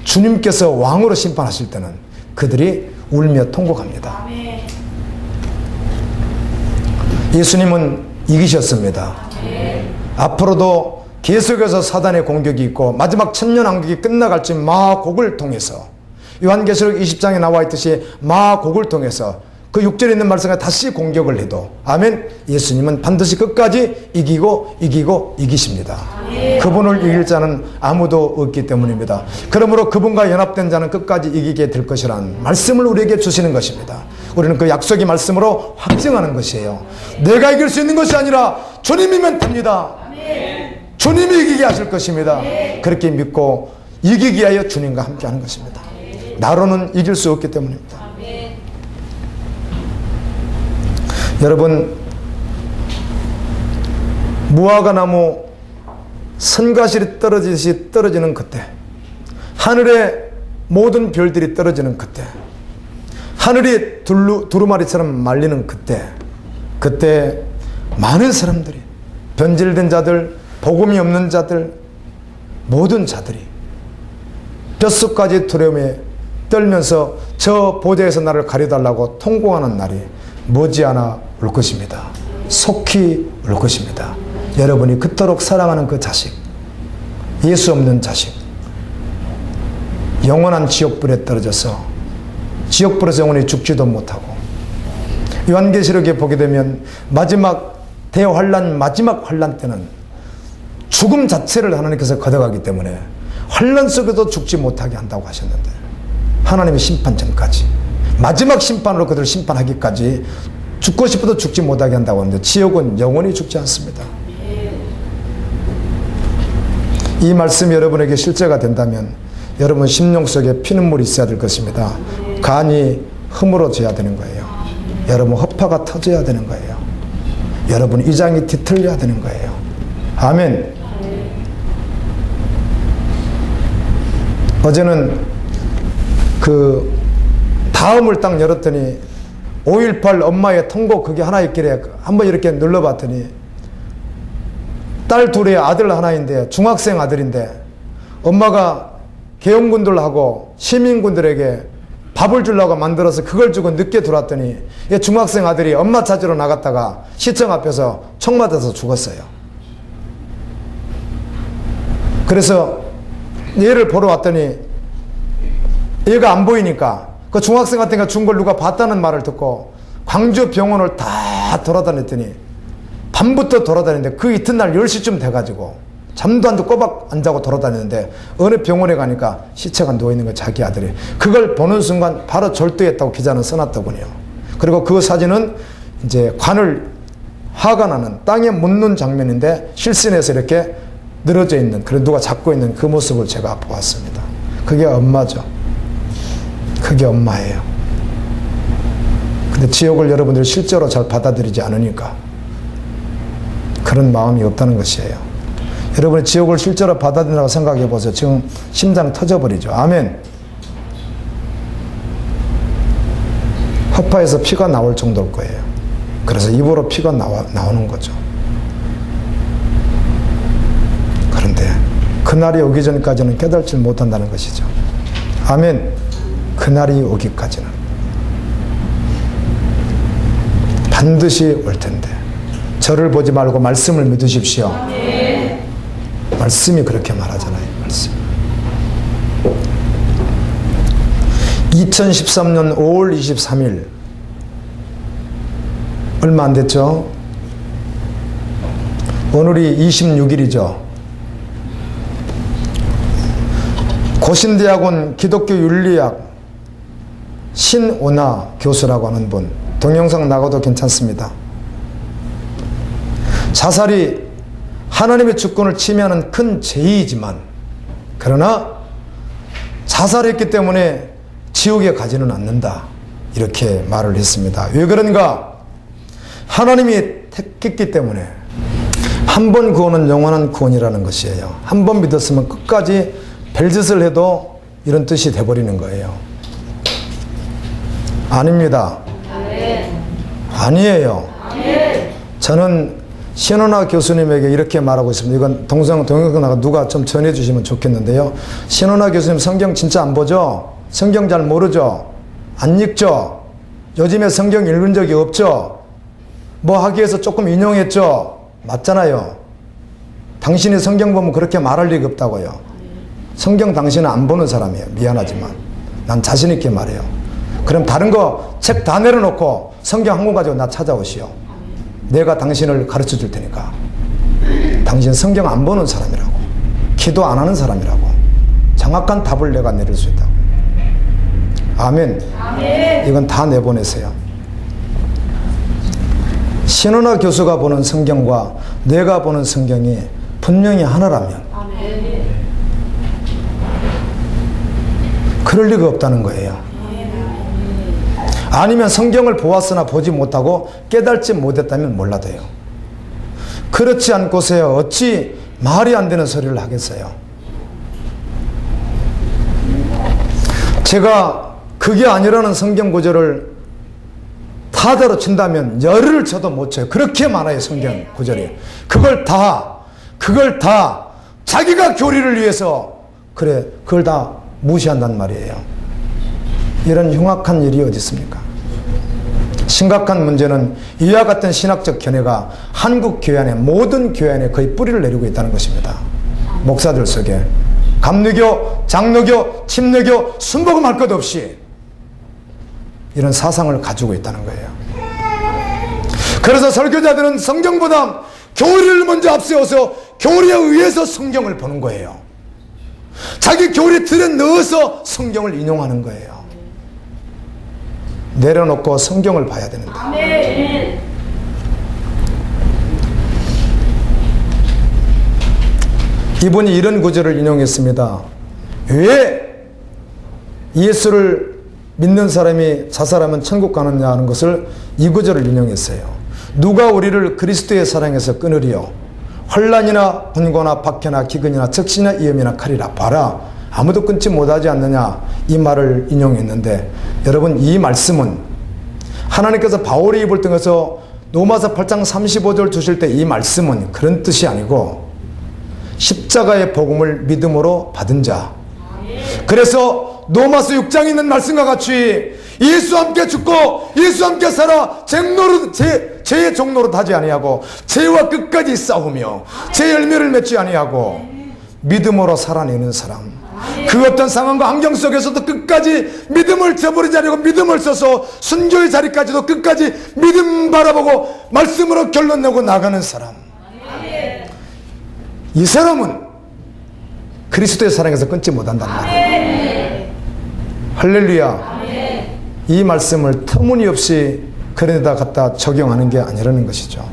주님께서 왕으로 심판하실 때는 그들이 울며 통곡합니다. 아멘. 예수님은 이기셨습니다. 아멘. 앞으로도 계속해서 사단의 공격이 있고 마지막 천년왕국이 끝나갈 쯤 마곡을 통해서, 요한계시록 20장에 나와 있듯이 마곡을 통해서 그 6절에 있는 말씀에 다시 공격을 해도, 아멘, 예수님은 반드시 끝까지 이기고 이기십니다. 아멘. 그분을 이길 자는 아무도 없기 때문입니다. 그러므로 그분과 연합된 자는 끝까지 이기게 될 것이라는 말씀을 우리에게 주시는 것입니다. 우리는 그 약속의 말씀으로 확증하는 것이에요. 내가 이길 수 있는 것이 아니라 주님이면 됩니다. 아멘. 주님이 이기게 하실 것입니다. 그렇게 믿고 이기기 위하여 주님과 함께 하는 것입니다. 나로는 이길 수 없기 때문입니다. 아멘. 여러분, 무화과나무 선과실이 떨어지듯이 떨어지는 그때, 하늘의 모든 별들이 떨어지는 그때, 하늘이 두루마리처럼 말리는 그때 많은 사람들이, 변질된 자들, 복음이 없는 자들, 모든 자들이 뼛속까지 두려움에 떨면서 저 보좌에서 나를 가려달라고 통곡하는 날이 머지않아 올 것입니다. 속히 올 것입니다. 여러분이 그토록 사랑하는 그 자식, 예수 없는 자식, 영원한 지옥불에 떨어져서 지옥불에서 영원히 죽지도 못하고, 요한계시록에 보게 되면 마지막 대환란, 마지막 환란 때는 죽음 자체를 하나님께서 걷어가기 때문에 환란 속에도 죽지 못하게 한다고 하셨는데, 하나님의 심판 전까지, 마지막 심판으로 그들을 심판하기까지 죽고 싶어도 죽지 못하게 한다고 하는데, 지옥은 영원히 죽지 않습니다. 이 말씀이 여러분에게 실제가 된다면 여러분 심령 속에 피눈물이 있어야 될 것입니다. 간이 허물어져야 되는 거예요. 여러분 허파가 터져야 되는 거예요. 여러분 이장이 뒤틀려야 되는 거예요. 아멘. 어제는 그 다음을 딱 열었더니 5.18 엄마의 통곡 그게 하나 있길래 한번 이렇게 눌러봤더니, 딸 둘에 아들 하나인데, 중학생 아들인데, 엄마가 계엄군들하고 시민군들에게 밥을 주려고 만들어서 그걸 주고 늦게 들어왔더니 이 중학생 아들이 엄마 찾으러 나갔다가 시청 앞에서 총 맞아서 죽었어요. 그래서 얘를 보러 왔더니 얘가 안 보이니까 그 중학생 같은 거 준 걸 누가 봤다는 말을 듣고 광주 병원을 다 돌아다녔더니, 밤부터 돌아다니는데 그 이튿날 10시쯤 돼가지고 잠도 안 자고 꼬박 안 자고 돌아다니는데 어느 병원에 가니까 시체가 누워있는 거, 자기 아들이. 그걸 보는 순간 바로 절도했다고 기자는 써놨더군요. 그리고 그 사진은 이제 관을 화가 나는, 땅에 묻는 장면인데 실신해서 이렇게 늘어져 있는, 그래 누가 잡고 있는 그 모습을 제가 보았습니다. 그게 엄마죠. 그게 엄마예요. 근데 지옥을 여러분들이 실제로 잘 받아들이지 않으니까 그런 마음이 없다는 것이에요. 여러분이 지옥을 실제로 받아들인다고 생각해 보세요. 지금 심장 터져버리죠. 아멘. 허파에서 피가 나올 정도일 거예요. 그래서 입으로 피가 나오는 거죠. 그런데 그날이 오기 전까지는 깨달지 못한다는 것이죠. 아멘. 그날이 오기까지는 반드시 올 텐데, 저를 보지 말고 말씀을 믿으십시오. 아멘. 말씀이 그렇게 말하잖아요. 말씀. 2013년 5월 23일 얼마 안 됐죠? 오늘이 26일이죠. 고신대학원 기독교 윤리학 신오나 교수라고 하는 분, 동영상 나가도 괜찮습니다. 자살이 하나님의 주권을 침해하는 큰 죄이지만, 그러나 자살했기 때문에 지옥에 가지는 않는다, 이렇게 말을 했습니다. 왜 그런가? 하나님이 택했기 때문에. 한 번 구원은 영원한 구원이라는 것이에요. 한 번 믿었으면 끝까지 별짓을 해도 이런 뜻이 돼버리는 거예요. 아닙니다. 아니에요. 저는 신원아 교수님에게 이렇게 말하고 있습니다. 이건 동영상에다가 누가 좀 전해주시면 좋겠는데요. 신원아 교수님 성경 진짜 안 보죠? 성경 잘 모르죠? 안 읽죠? 요즘에 성경 읽은 적이 없죠? 뭐 하기 위해서 조금 인용했죠? 맞잖아요. 당신이 성경 보면 그렇게 말할 리가 없다고요. 성경 당신은 안 보는 사람이에요. 미안하지만 난 자신 있게 말해요. 그럼 다른 거 책 다 내려놓고 성경 한 권 가지고 나 찾아오시오. 내가 당신을 가르쳐 줄 테니까. 당신 성경 안 보는 사람이라고, 기도 안 하는 사람이라고, 정확한 답을 내가 내릴 수 있다고. 아멘. 이건 다 내보내세요. 신원아 교수가 보는 성경과 내가 보는 성경이 분명히 하나라면 그럴 리가 없다는 거예요. 아니면 성경을 보았으나 보지 못하고 깨달지 못했다면 몰라도요. 그렇지 않고서야 어찌 말이 안 되는 소리를 하겠어요. 제가 그게 아니라는 성경 구절을 타자로 친다면 열을 쳐도 못 쳐요. 그렇게 많아요. 성경 구절이. 그걸 다 자기가 교리를 위해서 그걸 다 무시한단 말이에요. 이런 흉악한 일이 어디 있습니까? 심각한 문제는 이와 같은 신학적 견해가 한국 교회 안에, 모든 교회 안에 거의 뿌리를 내리고 있다는 것입니다. 목사들 속에 감리교, 장로교, 침례교, 순복음 할 것 없이 이런 사상을 가지고 있다는 거예요. 그래서 설교자들은 성경보다 교리를 먼저 앞세워서 교리에 의해서 성경을 보는 거예요. 자기 교리 틀에 넣어서 성경을 인용하는 거예요. 내려놓고 성경을 봐야 되는데. 아멘. 이분이 이런 구절을 인용했습니다. 왜 예수를 믿는 사람이 자살하면 천국 가느냐 하는 것을 이 구절을 인용했어요. 누가 우리를 그리스도의 사랑에서 끊으리요? 환난이나 분고나 박해나 기근이나 적신이나 위험이나 칼이라. 봐라, 아무도 끊지 못하지 않느냐, 이 말을 인용했는데, 여러분, 이 말씀은 하나님께서 바울의 입을 통해서 로마서 8장 35절 주실 때 이 말씀은 그런 뜻이 아니고 십자가의 복음을 믿음으로 받은 자, 그래서 로마서 6장에 있는 말씀과 같이 예수와 함께 죽고 예수와 함께 살아 죄의 종노릇 하지 아니하고 죄와 끝까지 싸우며 죄 열매를 맺지 아니하고 믿음으로 살아내는 사람, 그 어떤 상황과 환경 속에서도 끝까지 믿음을 저버리지 않고 믿음을 써서 순교의 자리까지도 끝까지 믿음 바라보고 말씀으로 결론 내고 나가는 사람, 이 사람은 그리스도의 사랑에서 끊지 못한단 말이에요. 할렐루야. 이 말씀을 터무니없이 그런데다 갖다 적용하는 게 아니라는 것이죠.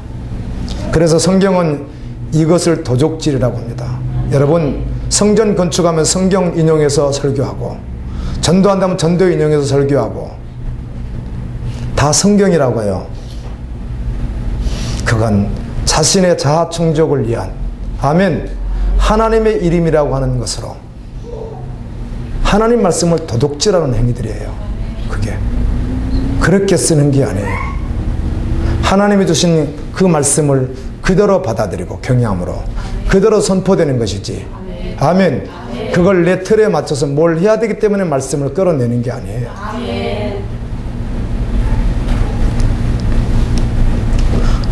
그래서 성경은 이것을 도적질이라고 합니다. 여러분, 성전 건축하면 성경 인용해서 설교하고, 전도한다면 전도 인용해서 설교하고, 다 성경이라고 해요. 그건 자신의 자아 충족을 위한, 아멘, 하나님의 이름이라고 하는 것으로 하나님 말씀을 도둑질하는 행위들이에요. 그게 그렇게 쓰는 게 아니에요. 하나님이 주신 그 말씀을 그대로 받아들이고 경외함으로 그대로 선포되는 것이지, 아멘, 그걸 내 틀에 맞춰서 뭘 해야 되기 때문에 말씀을 끌어내는 게 아니에요.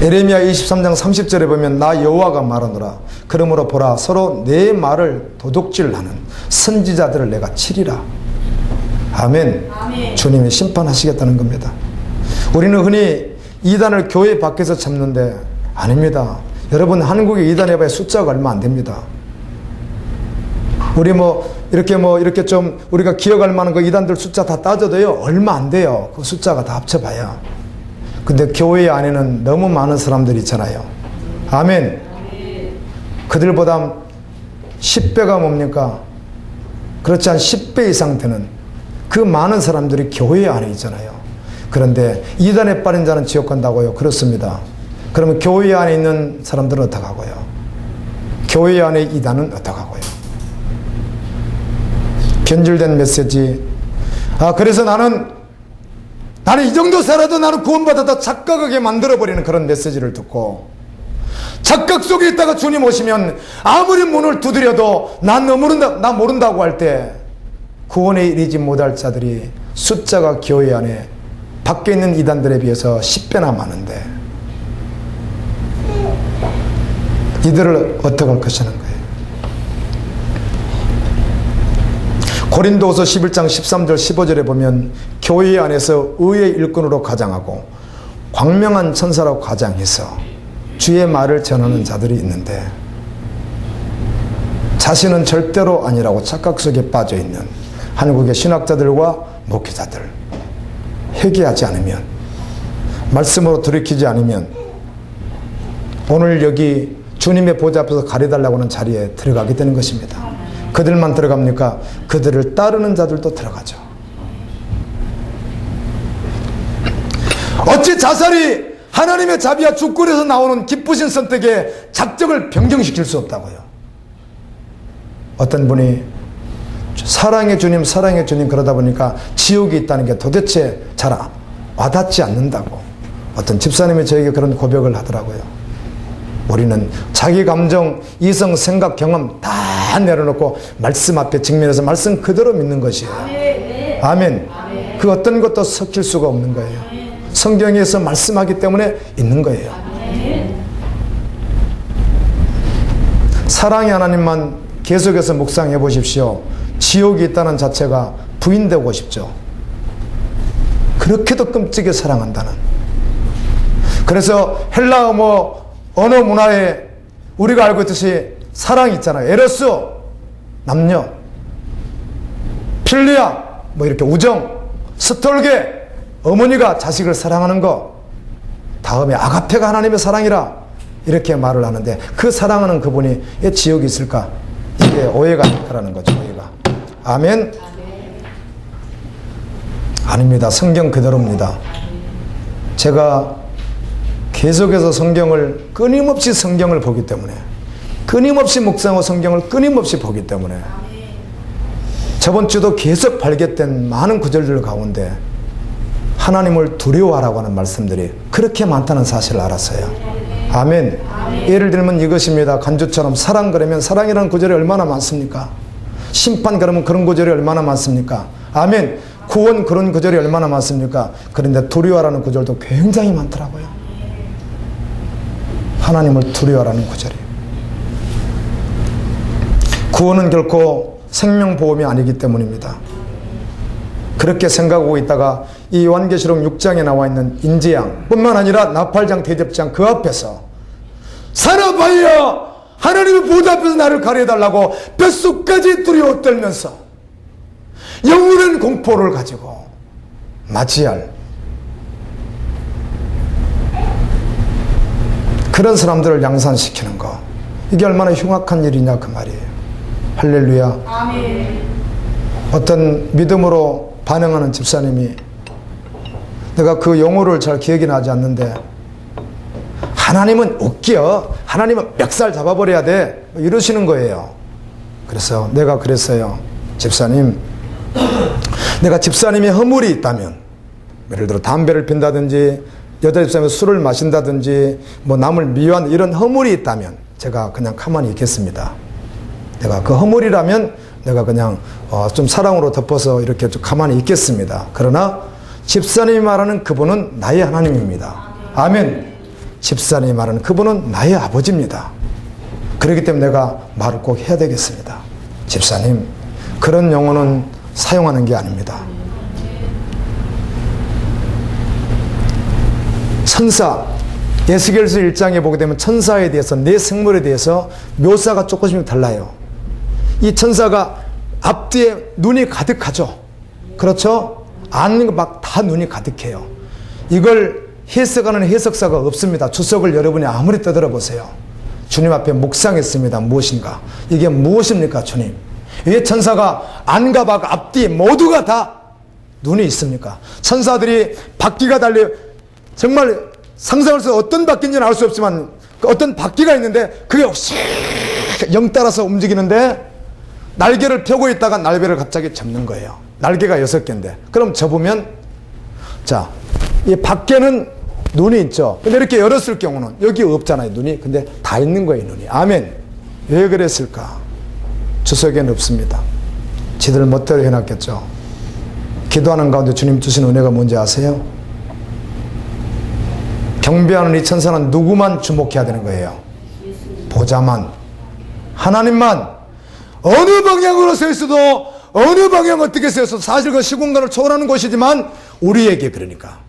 에레미야 23장 30절에 보면 나 여호와가 말하노라. 그러므로 보라, 서로 내 말을 도둑질하는 선지자들을 내가 치리라. 아멘. 주님이 심판하시겠다는 겁니다. 우리는 흔히 이단을 교회 밖에서 잡는데 아닙니다. 여러분, 한국의 이단 해봐야 숫자가 얼마 안 됩니다. 우리 이렇게 좀 우리가 기억할 만한 그 이단들 숫자 다 따져도요, 얼마 안 돼요. 그 숫자가 다 합쳐봐야. 근데 교회 안에는 너무 많은 사람들이 있잖아요. 아멘. 그들보다 10배가 뭡니까? 그렇지 않은 10배 이상 되는 그 많은 사람들이 교회 안에 있잖아요. 그런데 이단에 빠진 자는 지옥 간다고요? 그렇습니다. 그러면 교회 안에 있는 사람들은 어떡하고요? 교회 안에 이단은 어떡하고요? 변질된 메시지. 그래서 나는 나는 이 정도 살아도 나는 구원받았다 착각하게 만들어버리는 그런 메시지를 듣고, 착각 속에 있다가 주님 오시면 아무리 문을 두드려도 나 모른다고 할 때 구원에 이르지 못할 자들이 숫자가 교회 안에 밖에 있는 이단들에 비해서 10배나 많은데, 이들을 어떻게 할 것이라는 거예요. 고린도후서 11장 13절 15절에 보면 교회 안에서 의의 일꾼으로 가장하고 광명한 천사라고 가장해서 주의 말을 전하는 자들이 있는데, 자신은 절대로 아니라고 착각 속에 빠져 있는 한국의 신학자들과 목회자들, 회개하지 않으면, 말씀으로 돌이키지 않으면 오늘 여기 주님의 보좌 앞에서 가려달라고 하는 자리에 들어가게 되는 것입니다. 그들만 들어갑니까? 그들을 따르는 자들도 들어가죠. 어찌 자살이 하나님의 자비와 주권에서 나오는 기쁘신 선택에 작정을 변경시킬 수 없다고요. 어떤 분이 사랑의 주님 사랑의 주님 그러다 보니까 지옥이 있다는 게 도대체 잘 와닿지 않는다고 어떤 집사님이 저에게 그런 고백을 하더라고요. 우리는 자기 감정, 이성, 생각, 경험 다 내려놓고 말씀 앞에 직면해서 말씀 그대로 믿는 것이에요. 아멘. 그 어떤 것도 섞일 수가 없는 거예요. 성경에서 말씀하기 때문에 있는 거예요. 사랑의 하나님만 계속해서 묵상해 보십시오. 지옥이 있다는 자체가 부인되고 싶죠. 그렇게도 끔찍하게 사랑한다는. 그래서 헬라어 언어 문화에 우리가 알고 있듯이 사랑이 있잖아요. 에로스, 남녀, 필리아, 이렇게 우정, 스톨게, 어머니가 자식을 사랑하는 거, 다음에 아가페가 하나님의 사랑이라 이렇게 말을 하는데, 그 사랑하는 그분이 왜 지옥이 있을까? 이게 오해가 있다라는 거죠. 오해가. 아멘. 아닙니다. 성경 그대로입니다. 제가 계속해서 끊임없이 성경을 보기 때문에, 끊임없이 묵상하고 성경을 끊임없이 보기 때문에, 저번 주도 계속 발견된 많은 구절들 가운데 하나님을 두려워하라고 하는 말씀들이 그렇게 많다는 사실을 알았어요. 아멘. 예를 들면 이것입니다. 간주처럼 사랑 그러면 사랑이라는 구절이 얼마나 많습니까? 심판 그러면 그런 구절이 얼마나 많습니까? 아멘. 구원 그런 구절이 얼마나 많습니까? 그런데 두려워하라는 구절도 굉장히 많더라고요. 하나님을 두려워하라는 구절이. 구원은 결코 생명보험이 아니기 때문입니다. 그렇게 생각하고 있다가 이 요한계시록 6장에 나와 있는 인재양 뿐만 아니라 나팔장 대접장 그 앞에서 살아봐야 하나님의 보좌 앞에서 나를 가려달라고 뼛속까지 두려워 떨면서 영원한 공포를 가지고 맞이할 그런 사람들을 양산시키는 거, 이게 얼마나 흉악한 일이냐 그 말이에요. 할렐루야. 아멘. 어떤 믿음으로 반응하는 집사님이, 내가 그 용어를 잘 기억이 나지 않는데, 하나님은 웃겨, 하나님은 멱살 잡아버려야 돼, 이러시는 거예요. 그래서 내가 그랬어요. 집사님, 내가 집사님의 허물이 있다면, 예를 들어 담배를 핀다든지 여자 집사님이 술을 마신다든지 남을 미워하는 이런 허물이 있다면 제가 그냥 가만히 있겠습니다. 내가 그 허물이라면 내가 그냥 좀 사랑으로 덮어서 이렇게 좀 가만히 있겠습니다. 그러나 집사님이 말하는 그분은 나의 하나님입니다. 아멘. 집사님이 말하는 그분은 나의 아버지입니다. 그렇기 때문에 내가 말을 꼭 해야 되겠습니다. 집사님, 그런 용어는 사용하는 게 아닙니다. 천사, 에스겔서 1장에 보게 되면 천사에 대해서, 내 생물에 대해서 묘사가 조금씩 달라요. 이 천사가 앞뒤에 눈이 가득하죠. 그렇죠? 아는 거 막 다 눈이 가득해요. 이걸 해석하는 해석사가 없습니다. 주석을 여러분이 아무리 떠들어 보세요. 주님 앞에 묵상했습니다. 무엇인가? 이게 무엇입니까, 주님? 왜 천사가 안과 밖, 앞뒤 모두가 다 눈이 있습니까? 천사들이 바퀴가 달려, 정말 상상할 수 어떤 바퀴인지는 알 수 없지만 어떤 바퀴가 있는데 그게 영 따라서 움직이는데, 날개를 펴고 있다가 날개를 갑자기 접는 거예요. 날개가 6개인데 그럼 접으면 자, 이 밖에는 눈이 있죠. 근데 이렇게 열었을 경우는 여기 없잖아요, 눈이. 근데 다 있는 거예요, 눈이. 아멘. 왜 그랬을까? 주석에는 없습니다. 지들 멋대로 해놨겠죠. 기도하는 가운데 주님 주신 은혜가 뭔지 아세요? 경배하는 이 천사는 누구만 주목해야 되는 거예요? 보좌만, 하나님만. 어느 방향으로 서 있어도, 어느 방향 어떻게 서 있어도 사실 그 시공간을 초월하는 곳이지만 우리에게, 그러니까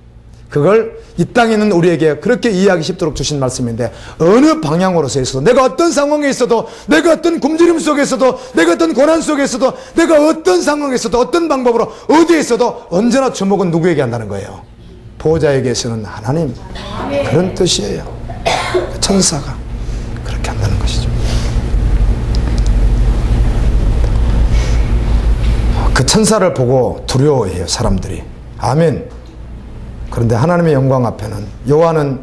그걸 이 땅에 있는 우리에게 그렇게 이해하기 쉽도록 주신 말씀인데, 어느 방향으로 서 있어도, 내가 어떤 상황에 있어도, 내가 어떤 굶주림 속에 있어도, 내가 어떤 고난 속에 있어도, 내가 어떤 상황에 있어도, 어떤 방법으로 어디에 있어도 언제나 주목은 누구에게 한다는 거예요? 보호자에 계시는 하나님. 그런 뜻이에요. 천사가 그렇게 한다는 것이죠. 그 천사를 보고 두려워해요, 사람들이. 아멘. 그런데 하나님의 영광 앞에는 요한은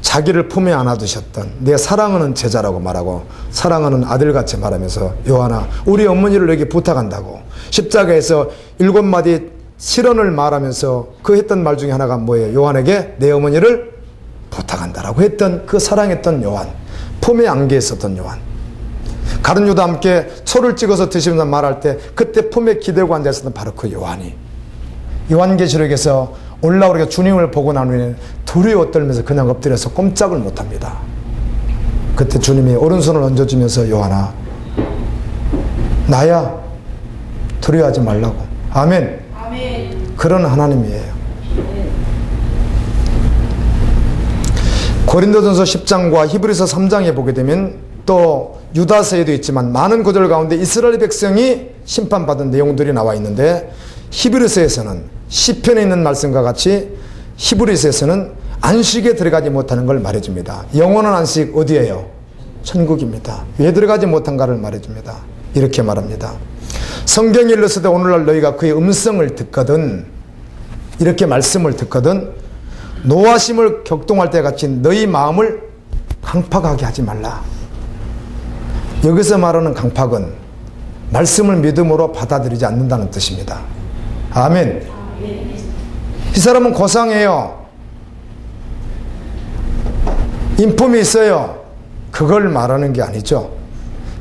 자기를 품에 안아두셨던 내 사랑하는 제자라고 말하고 사랑하는 아들같이 말하면서, 요한아, 우리 어머니를 너에게 부탁한다고 십자가에서 7마디 실언을 말하면서 그 했던 말 중에 하나가 뭐예요? 요한에게 내 어머니를 부탁한다라고 했던 그 사랑했던 요한, 품에 안겨 있었던 요한. 가룟 유다와 함께 초를 찍어서 드시면서 말할 때 그때 품에 기대고 앉아있었던 바로 그 요한이, 요한계시록에서 올라오게 주님을 보고 난 후에는 두려워 떨면서 그냥 엎드려서 꼼짝을 못합니다. 그때 주님이 오른손을 얹어주면서, 요한아, 나야, 두려워하지 말라고. 아멘. 아멘. 그런 하나님이에요. 고린도전서 10장과 히브리서 3장에 보게 되면, 또 유다서에도 있지만 많은 구절 가운데 이스라엘 백성이 심판받은 내용들이 나와 있는데, 히브리서에서는 시편에 있는 말씀과 같이 히브리서에서는 안식에 들어가지 못하는 걸 말해줍니다. 영원한 안식 어디예요? 천국입니다. 왜 들어가지 못한가를 말해줍니다. 이렇게 말합니다. 성경에 일렀을 때 오늘날 너희가 그의 음성을 듣거든, 이렇게 말씀을 듣거든 노하심을 격동할 때 같이 너희 마음을 강팍하게 하지 말라. 여기서 말하는 강팍은 말씀을 믿음으로 받아들이지 않는다는 뜻입니다. 아멘. 이 사람은 고상해요. 인품이 있어요. 그걸 말하는 게 아니죠.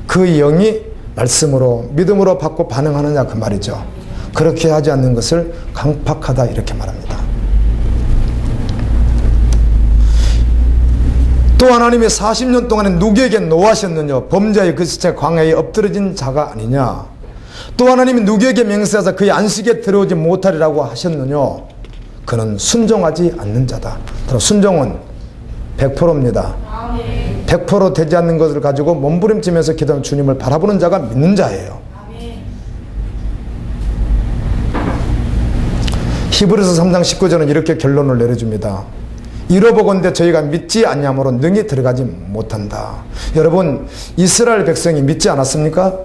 그 영이 말씀으로 믿음으로 받고 반응하느냐, 그 말이죠. 그렇게 하지 않는 것을 강팍하다, 이렇게 말합니다. 또 하나님이 40년 동안에 누구에게 노하셨느냐? 범죄의 그 시체 광야에 엎드러진 자가 아니냐? 또 하나님이 누구에게 맹세하사 그의 안식에 들어오지 못하리라고 하셨느냐? 그는 순종하지 않는 자다. 순종은 100%입니다. 100% 되지 않는 것을 가지고 몸부림치면서 기도하는 주님을 바라보는 자가 믿는 자예요. 히브리서 3장 19절은 이렇게 결론을 내려줍니다. 이로보건대 저희가 믿지 않냐므로 능히 들어가지 못한다. 여러분, 이스라엘 백성이 믿지 않았습니까?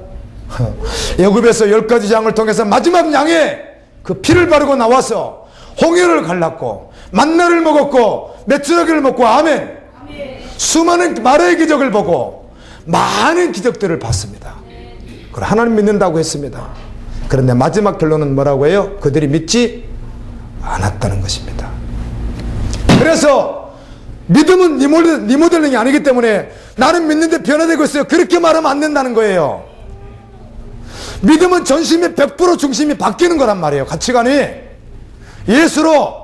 애굽에서 10가지 장을 통해서 마지막 양에 그 피를 바르고 나와서 홍해를 갈랐고 만나를 먹었고 메추라기를 먹고, 아멘. 수많은 말의 기적을 보고 많은 기적들을 봤습니다. 그걸 하나님 믿는다고 했습니다. 그런데 마지막 결론은 뭐라고 해요? 그들이 믿지 않았다는 것입니다. 그래서 믿음은 리모델링이 아니기 때문에 나는 믿는데 변화되고 있어요, 그렇게 말하면 안 된다는 거예요. 믿음은 전심이 100% 중심이 바뀌는 거란 말이에요. 가치관이 예수로.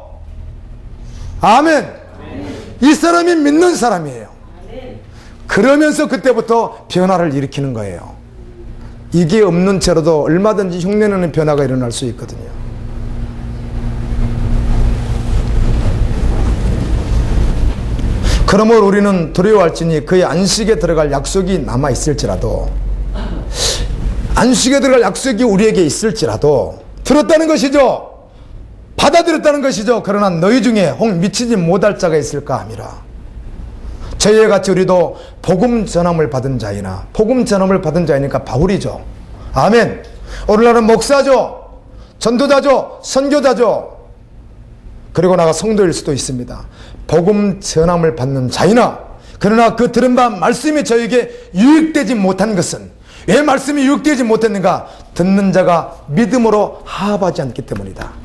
아멘. 이 사람이 믿는 사람이에요. 그러면서 그때부터 변화를 일으키는 거예요. 이게 없는 채로도 얼마든지 흉내내는 변화가 일어날 수 있거든요. 그러므로 우리는 두려워할지니 그의 안식에 들어갈 약속이 남아있을지라도, 안식에 들어갈 약속이 우리에게 있을지라도 들었다는 것이죠. 받아들였다는 것이죠. 그러나 너희 중에 혹 미치지 못할 자가 있을까 함이라. 저희와 같이 우리도 복음 전함을 받은 자이나, 복음 전함을 받은 자이니까 바울이죠. 아멘. 오늘날은 목사죠, 전도자죠, 선교자죠, 그리고 나가 성도일 수도 있습니다. 복음 전함을 받는 자이나, 그러나 그 들은 바 말씀이 저에게 유익되지 못한 것은, 왜 말씀이 유익되지 못했는가? 듣는 자가 믿음으로 하합하지 않기 때문이다.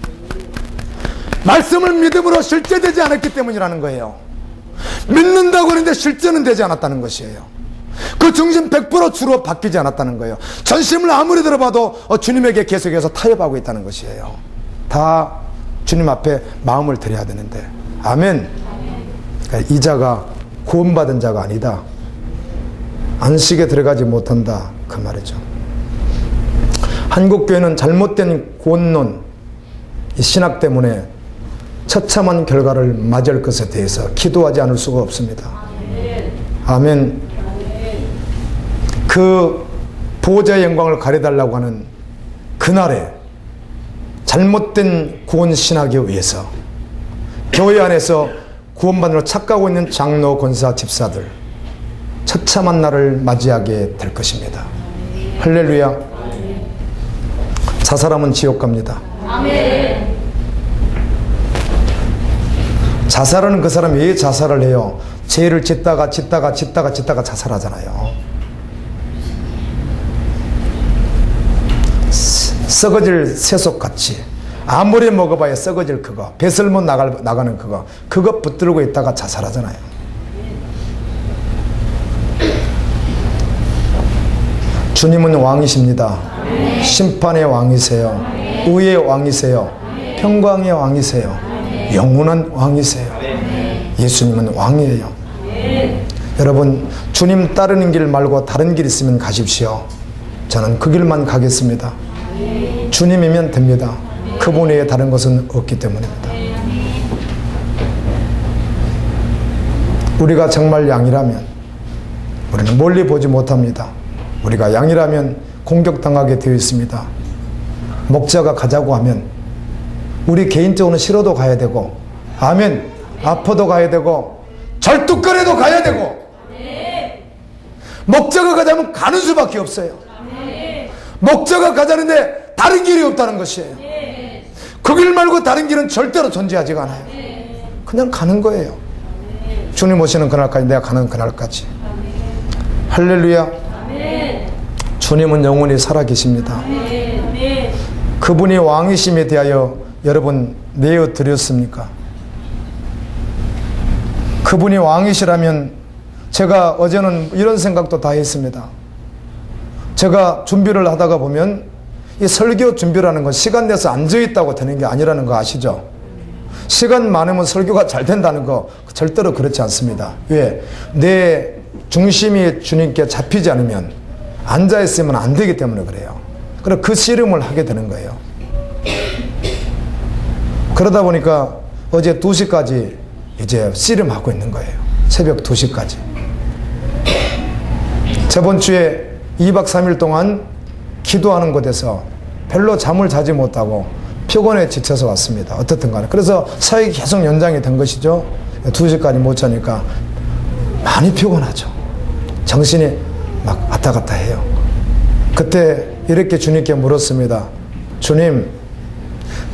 말씀을 믿음으로 실제되지 않았기 때문이라는 거예요. 믿는다고 하는데 실제는 되지 않았다는 것이에요. 그 중심 100% 주로 바뀌지 않았다는 거예요. 전심을 아무리 들어봐도 주님에게 계속해서 타협하고 있다는 것이에요. 다 주님 앞에 마음을 드려야 되는데. 아멘. 그러니까 이 자가 구원받은 자가 아니다. 안식에 들어가지 못한다. 그 말이죠. 한국교회는 잘못된 구원론, 이 신학 때문에 처참한 결과를 맞을 것에 대해서 기도하지 않을 수가 없습니다. 아멘. 그 보호자의 영광을 가려달라고 하는 그날에 잘못된 구원 신학에 의해서 교회 안에서 구원받으러 착각하고 있는 장로, 권사, 집사들 처참한 날을 맞이하게 될 것입니다. 할렐루야. 자살하면 지옥 갑니다. 아멘. 자살하는 그 사람이 왜 자살을 해요? 죄를 짓다가 자살하잖아요. 썩어질 새속같이 아무리 먹어봐야 썩어질 그거, 배설못 나가는 그거 붙들고 있다가 자살하잖아요. 주님은 왕이십니다. 심판의 왕이세요. 의의 왕이세요. 평강의 왕이세요. 영원한 왕이세요. 예수님은 왕이에요. 여러분, 주님 따르는 길 말고 다른 길 있으면 가십시오. 저는 그 길만 가겠습니다. 주님이면 됩니다. 그분 외에 다른 것은 없기 때문입니다. 우리가 정말 양이라면 우리는 멀리 보지 못합니다. 우리가 양이라면 공격당하게 되어 있습니다. 목자가 가자고 하면 우리 개인적으로는 싫어도 가야 되고, 아멘, 아파도 가야 되고, 절뚝거려도 가야 되고, 목자가 가자면 가는 수밖에 없어요. 목자가 가자는데 다른 길이 없다는 것이에요. 그 길 말고 다른 길은 절대로 존재하지가 않아요. 그냥 가는 거예요. 주님 오시는 그날까지, 내가 가는 그날까지. 할렐루야. 주님은 영원히 살아계십니다. 그분이 왕이심에 대하여 여러분 내어 드렸습니까? 그분이 왕이시라면, 제가 어제는 이런 생각도 다 했습니다. 제가 준비를 하다가 보면 이 설교 준비라는 건 시간 내서 앉아있다고 되는 게 아니라는 거 아시죠? 시간 많으면 설교가 잘 된다는 거 절대로 그렇지 않습니다. 왜? 내 중심이 주님께 잡히지 않으면 앉아있으면 안 되기 때문에 그래요. 그래서 그 씨름을 하게 되는 거예요. 그러다 보니까 어제 2시까지 이제 씨름하고 있는 거예요. 새벽 2시까지. 저번 주에 2박 3일 동안 기도하는 곳에서 별로 잠을 자지 못하고 피곤에 지쳐서 왔습니다. 어떻든 간에. 그래서 사역이 계속 연장이 된 것이죠. 2시까지 못 자니까 많이 피곤하죠. 정신이 막 왔다 갔다 해요. 그때 이렇게 주님께 물었습니다. 주님,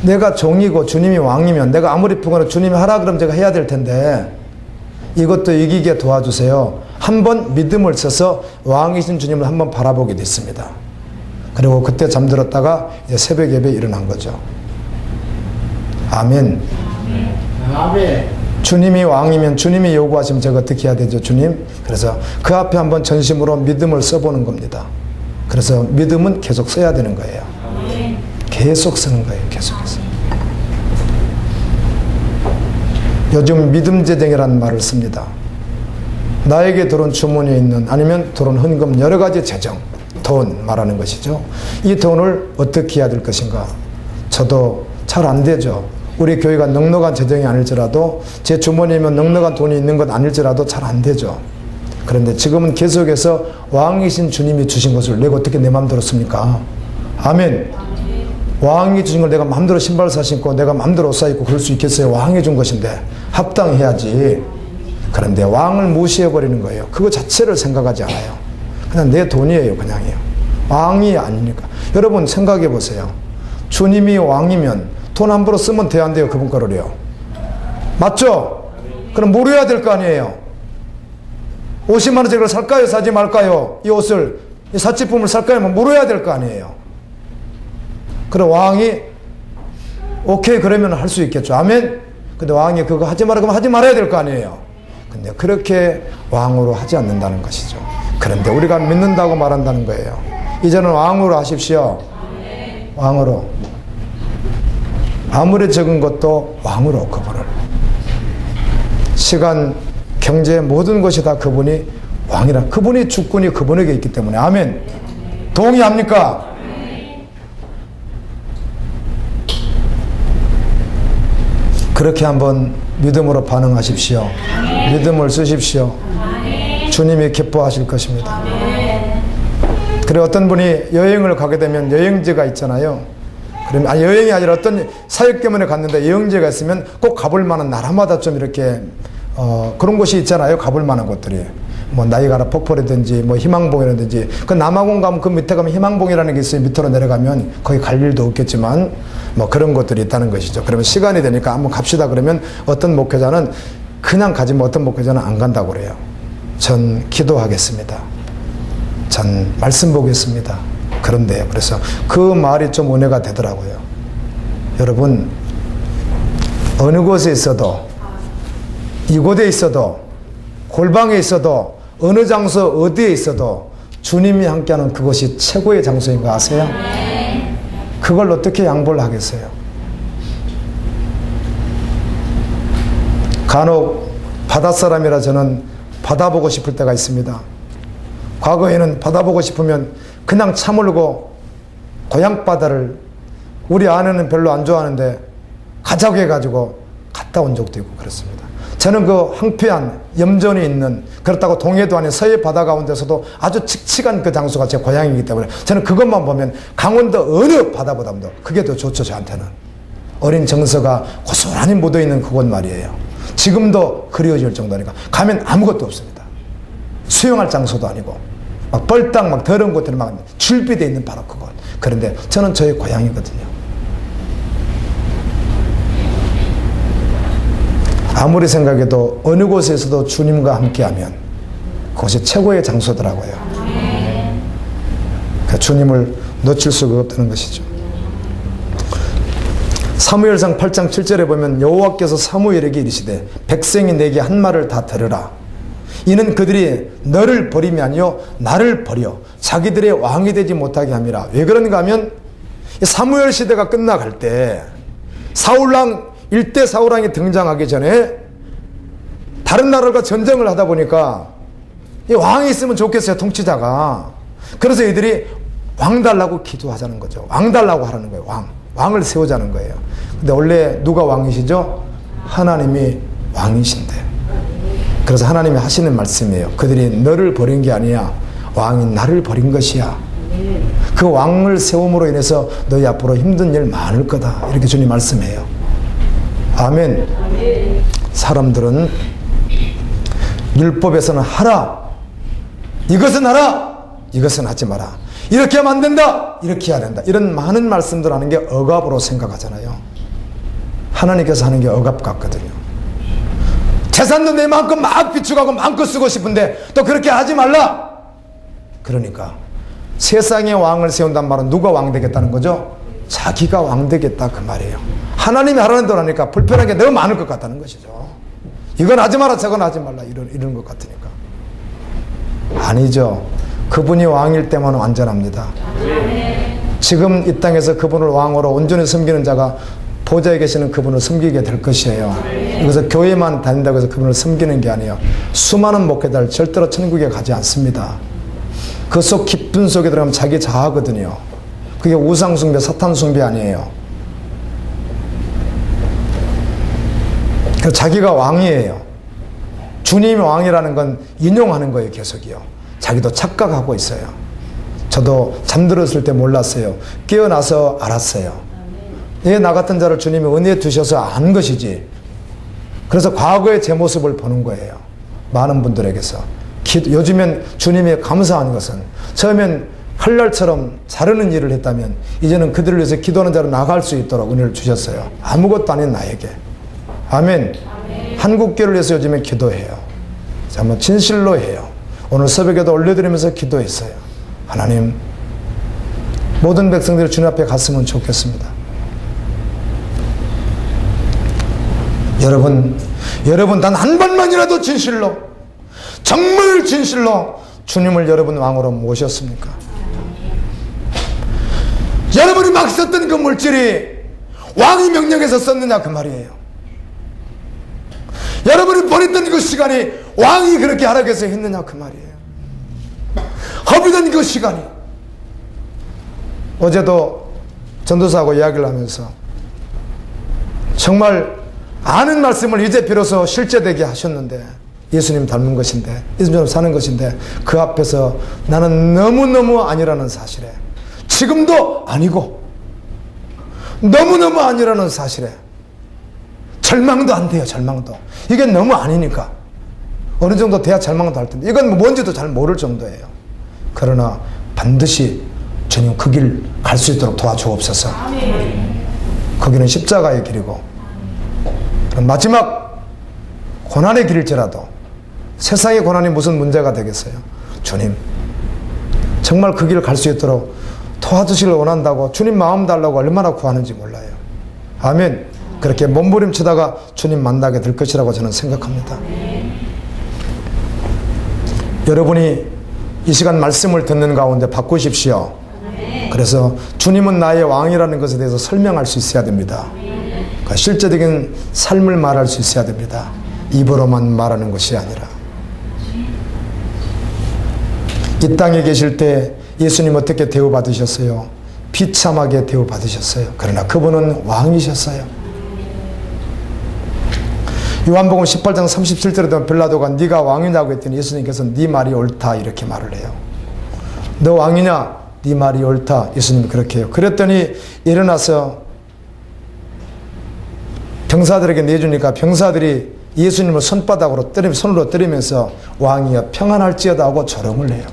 내가 종이고 주님이 왕이면 내가 아무리 피곤해도 주님이 하라 그러면 제가 해야 될 텐데 이것도 이기게 도와주세요. 한번 믿음을 써서 왕이신 주님을 한번 바라보게 됐습니다. 그리고 그때 잠들었다가 이제 새벽 예배에 일어난 거죠. 아멘. 아멘. 주님이 왕이면 주님이 요구하시면 제가 어떻게 해야 되죠, 주님? 그래서 그 앞에 한번 전심으로 믿음을 써보는 겁니다. 그래서 믿음은 계속 써야 되는 거예요. 계속 쓰는 거예요, 계속해서. 요즘 믿음재정이라는 말을 씁니다. 나에게 들어온 주머니에 있는, 아니면 들어온 헌금, 여러 가지 재정, 돈 말하는 것이죠. 이 돈을 어떻게 해야 될 것인가? 저도 잘 안 되죠. 우리 교회가 넉넉한 재정이 아닐지라도, 제 주머니에면 넉넉한 돈이 있는 것 아닐지라도 잘 안 되죠. 그런데 지금은 계속해서 왕이신 주님이 주신 것을 내가 어떻게 내 마음대로 씁니까? 아멘. 왕이 주신 걸 내가 마음대로 신발 사 신고 내가 마음대로 옷 사 입고 그럴 수 있겠어요? 왕이 준 것인데 합당해야지. 그런데 왕을 무시해버리는 거예요. 그거 자체를 생각하지 않아요. 그냥 내 돈이에요, 그냥이에요. 왕이 아니니까. 여러분 생각해 보세요. 주님이 왕이면 돈 함부로 쓰면 돼야 안 돼요? 그분 거를요. 맞죠? 그럼 물어야 될 거 아니에요. 50만 원짜리를 살까요? 사지 말까요? 이 옷을, 이 사치품을 살까요? 물어야 될 거 아니에요. 그럼 왕이 오케이, 그러면 할 수 있겠죠. 아멘? 근데 왕이 그거 하지 마라 그러면 하지 말아야 될 거 아니에요. 근데 그렇게 왕으로 하지 않는다는 것이죠. 그런데 우리가 믿는다고 말한다는 거예요. 이제는 왕으로 하십시오. 왕으로. 아무리 적은 것도 왕으로 그분을. 시간, 경제 모든 것이 다 그분이 왕이라. 그분이 주권이 그분에게 있기 때문에. 아멘. 동의합니까? 그렇게 한번 믿음으로 반응하십시오. 믿음을 쓰십시오. 주님이 기뻐하실 것입니다. 그리고 어떤 분이 여행을 가게 되면 여행지가 있잖아요. 그러면 여행이 아니라 어떤 사역 때문에 갔는데 여행지가 있으면 꼭 가볼 만한 나라마다 좀 이렇게 그런 곳이 있잖아요. 가볼 만한 곳들이. 뭐 나이가라 폭포라든지 뭐 희망봉이라든지 그 남아공 가면 그 밑에 가면 희망봉이라는 게 있어요. 밑으로 내려가면 거기 갈 일도 없겠지만 뭐 그런 것들이 있다는 것이죠. 그러면 시간이 되니까 한번 갑시다 그러면 어떤 목회자는 그냥 가지만 어떤 목회자는 안 간다고 그래요. 전 기도하겠습니다. 전 말씀 보겠습니다. 그런데요. 그래서 그 말이 좀 은혜가 되더라고요. 여러분, 어느 곳에 있어도, 이곳에 있어도, 골방에 있어도, 어느 장소 어디에 있어도 주님이 함께하는 그것이 최고의 장소인 거 아세요? 그걸 어떻게 양보를 하겠어요? 간혹 바닷사람이라 저는 바다 보고 싶을 때가 있습니다. 과거에는 바다 보고 싶으면 그냥 차 몰고 고향바다를 우리 아내는 별로 안 좋아하는데 가자고 해가지고 갔다 온 적도 있고 그렇습니다. 저는 그 황폐한 염전이 있는 그렇다고 동해도 아닌 서해 바다 가운데서도 아주 칙칙한 그 장소가 제 고향이기 때문에 저는 그것만 보면 강원도 어느 바다보다도 그게 더 좋죠. 저한테는 어린 정서가 고스란히 묻어있는 그곳 말이에요. 지금도 그리워질 정도니까 가면 아무것도 없습니다. 수영할 장소도 아니고 막 뻘땅 막 더러운 곳들이 막 출비되어 있는 바로 그곳. 그런데 저는 저의 고향이거든요. 아무리 생각해도 어느 곳에서도 주님과 함께하면 그것이 최고의 장소더라고요. 그러니까 주님을 놓칠 수가 없다는 것이죠. 사무엘상 8장 7절에 보면 여호와께서 사무엘에게 이르시되 백성이 내게 한 말을 다 들으라. 이는 그들이 너를 버림이 아니요 나를 버려 자기들의 왕이 되지 못하게 함이라. 왜 그런가 하면 사무엘 시대가 끝나갈 때 사울왕 일대 사울왕이 등장하기 전에 다른 나라가 전쟁을 하다 보니까 이 왕이 있으면 좋겠어요. 통치자가. 그래서 이들이 왕 달라고 기도하자는 거죠. 왕 달라고 하라는 거예요. 왕을 세우자는 거예요. 근데 원래 누가 왕이시죠? 하나님이 왕이신데. 그래서 하나님이 하시는 말씀이에요. 그들이 너를 버린 게 아니야. 왕이 나를 버린 것이야. 그 왕을 세움으로 인해서 너희 앞으로 힘든 일 많을 거다. 이렇게 주님 말씀해요. 아멘. 사람들은 율법에서는 하라. 이것은 하라. 이것은 하지 마라. 이렇게 하면 안 된다. 이렇게 해야 된다. 이런 많은 말씀들 하는 게 억압으로 생각하잖아요. 하나님께서 하는 게 억압 같거든요. 재산도 내 마음껏 막 비축하고 마음껏 쓰고 싶은데 또 그렇게 하지 말라. 그러니까 세상의 왕을 세운단 말은 누가 왕 되겠다는 거죠? 자기가 왕 되겠다 그 말이에요. 하나님이 하라는 대로 하니까 불편한 게 너무 많을 것 같다는 것이죠. 이건 하지 마라 저건 하지 말라 이런 것 같으니까. 아니죠. 그분이 왕일 때만 완전합니다. 지금 이 땅에서 그분을 왕으로 온전히 섬기는 자가 보좌에 계시는 그분을 섬기게 될 것이에요. 그래서 교회만 다닌다고 해서 그분을 섬기는 게 아니에요. 수많은 목회자들 절대로 천국에 가지 않습니다. 그 속 깊은 속에 들어가면 자기 자아거든요. 그게 우상숭배, 사탄숭배 아니에요. 자기가 왕이에요. 주님이 왕이라는 건 인용하는 거예요. 계속이요. 자기도 착각하고 있어요. 저도 잠들었을 때 몰랐어요. 깨어나서 알았어요. 나 같은 자를 주님이 은혜에 두셔서 안 것이지. 그래서 과거의 제 모습을 보는 거예요. 많은 분들에게서. 요즘엔 주님이 감사한 것은 처음엔 칼날처럼 자르는 일을 했다면 이제는 그들을 위해서 기도하는 자로 나갈 수 있도록 은혜를 주셨어요. 아무것도 아닌 나에게. 아멘. 한국교회를 위해서 요즘에 기도해요. 정말 진실로 해요. 오늘 새벽에도 올려드리면서 기도했어요. 하나님, 모든 백성들이 주님 앞에 갔으면 좋겠습니다. 여러분 단 한 번만이라도 진실로, 정말 진실로 주님을 여러분 왕으로 모셨습니까? 여러분이 막 썼던 그 물질이 왕이 명령해서 썼느냐 그 말이에요. 여러분이 보냈던 그 시간이 왕이 그렇게 하라고 해서 했느냐 그 말이에요. 허비던 그 시간이. 어제도 전도사하고 이야기를 하면서 정말 아는 말씀을 이제 비로소 실제되게 하셨는데, 예수님 닮은 것인데, 예수님처럼 사는 것인데, 그 앞에서 나는 너무너무 아니라는 사실에, 지금도 아니고 너무너무 아니라는 사실에 절망도 안 돼요. 절망도. 이게 너무 아니니까 어느 정도 돼야 절망도 할 텐데, 이건 뭔지도 잘 모를 정도예요. 그러나 반드시 주님 그 길 갈 수 있도록 도와주옵소서. 거기는 십자가의 길이고 마지막 고난의 길일지라도, 세상의 고난이 무슨 문제가 되겠어요. 주님 정말 그 길을 갈 수 있도록 도와주시길 원한다고, 주님 마음 달라고 얼마나 구하는지 몰라요. 아멘. 그렇게 몸부림치다가 주님 만나게 될 것이라고 저는 생각합니다. 여러분이 이 시간 말씀을 듣는 가운데 바꾸십시오. 그래서 주님은 나의 왕이라는 것에 대해서 설명할 수 있어야 됩니다. 그러니까 실제적인 삶을 말할 수 있어야 됩니다. 입으로만 말하는 것이 아니라. 이 땅에 계실 때 예수님 어떻게 대우받으셨어요? 비참하게 대우받으셨어요. 그러나 그분은 왕이셨어요. 요한복음 18장 37절에 되면 빌라도가 네가 왕이냐고 했더니 예수님께서 네 말이 옳다 이렇게 말을 해요. 너 왕이냐? 네 말이 옳다. 예수님이 그렇게 해요. 그랬더니 일어나서 병사들에게 내주니까 병사들이 예수님을 손으로 때리면서 왕이여 평안할지어다 하고 조롱을 해요.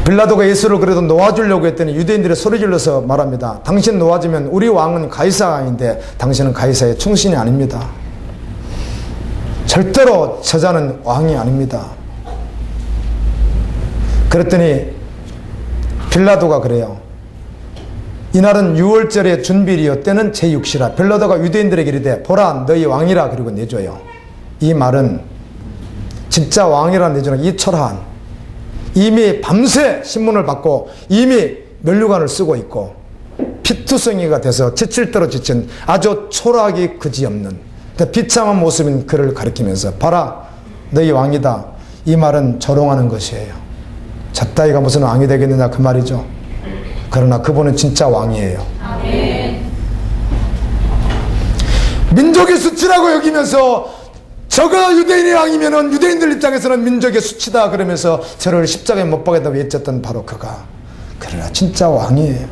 빌라도가 예수를 그래도 놓아주려고 했더니 유대인들이 소리질러서 말합니다. 당신 놓아주면 우리 왕은 가이사인데 당신은 가이사의 충신이 아닙니다. 절대로 저자는 왕이 아닙니다. 그랬더니 빌라도가 그래요. 이날은 6월절의 준비일이요 때는 제6시라. 빌라도가 유대인들에게 이르되 보라 너희 왕이라 그리고 내줘요. 이 말은 진짜 왕이라 내주는 이 초라한, 이미 밤새 신문을 받고 이미 면류관을 쓰고 있고 피투성이가 돼서 지칠 대로 지친 아주 초라하기 그지없는 비참한 모습인 그를 가리키면서 봐라 너희 왕이다. 이 말은 조롱하는 것이에요. 저 따위가 무슨 왕이 되겠느냐 그 말이죠. 그러나 그분은 진짜 왕이에요. 아멘. 민족의 수치라고 여기면서 저가 유대인의 왕이면은 유대인들 입장에서는 민족의 수치다 그러면서 저를 십자가에 못 박겠다 외쳤던 바로 그가. 그러나 진짜 왕이에요.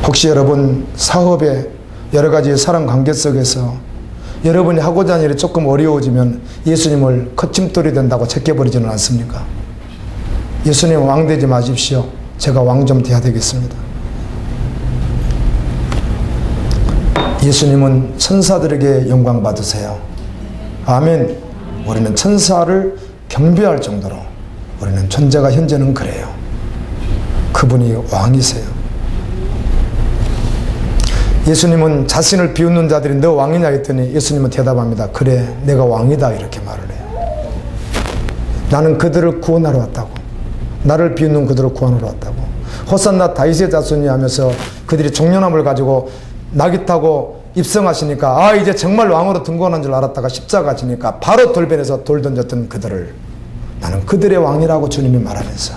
혹시 여러분 사업에 여러 가지 사람 관계 속에서 여러분이 하고자 하는 일이 조금 어려워지면 예수님을 거침돌이 된다고 제껴버리지는 않습니까? 예수님 왕 되지 마십시오. 제가 왕 좀 돼야 되겠습니다. 예수님은 천사들에게 영광 받으세요. 아멘. 우리는 천사를 경배할 정도로 우리는 존재가 현재는 그래요. 그분이 왕이세요. 예수님은 자신을 비웃는 자들이 너 왕이냐 했더니 예수님은 대답합니다. 그래 내가 왕이다 이렇게 말을 해요. 나는 그들을 구원하러 왔다고. 나를 비웃는 그들을 구원하러 왔다고. 호산나 다윗의 자손이 하면서 그들이 종려나무를 가지고 나귀 타고 입성하시니까 아 이제 정말 왕으로 등극하는 줄 알았다가 십자가 지니까 바로 돌변해서 돌 던졌던 그들을 나는 그들의 왕이라고 주님이 말하면서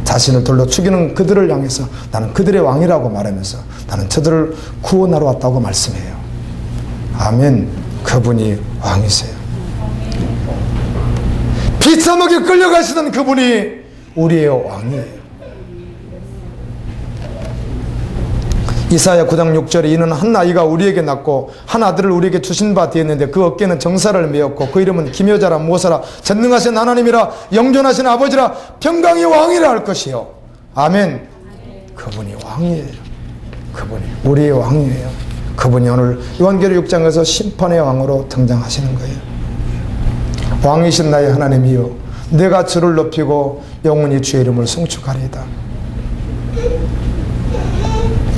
자신을 돌로 죽이는 그들을 향해서 나는 그들의 왕이라고 말하면서 나는 저들을 구원하러 왔다고 말씀해요. 아멘. 그분이 왕이세요. 비참하게 끌려가시던 그분이 우리의 왕이에요. 이사야 9장 6절에 이는 한 아이가 우리에게 낳고 한 아들을 우리에게 주신 바 되었는데 그 어깨는 정사를 메었고 그 이름은 기묘자라 모사라 전능하신 하나님이라 영존하신 아버지라 평강의 왕이라 할 것이요. 아멘. 그분이 왕이에요. 그분이 우리의 왕이에요. 그분이 오늘 요한계시록 6장에서 심판의 왕으로 등장하시는 거예요. 왕이신 나의 하나님이여 내가 주를 높이고 영원히 주의 이름을 송축하리이다.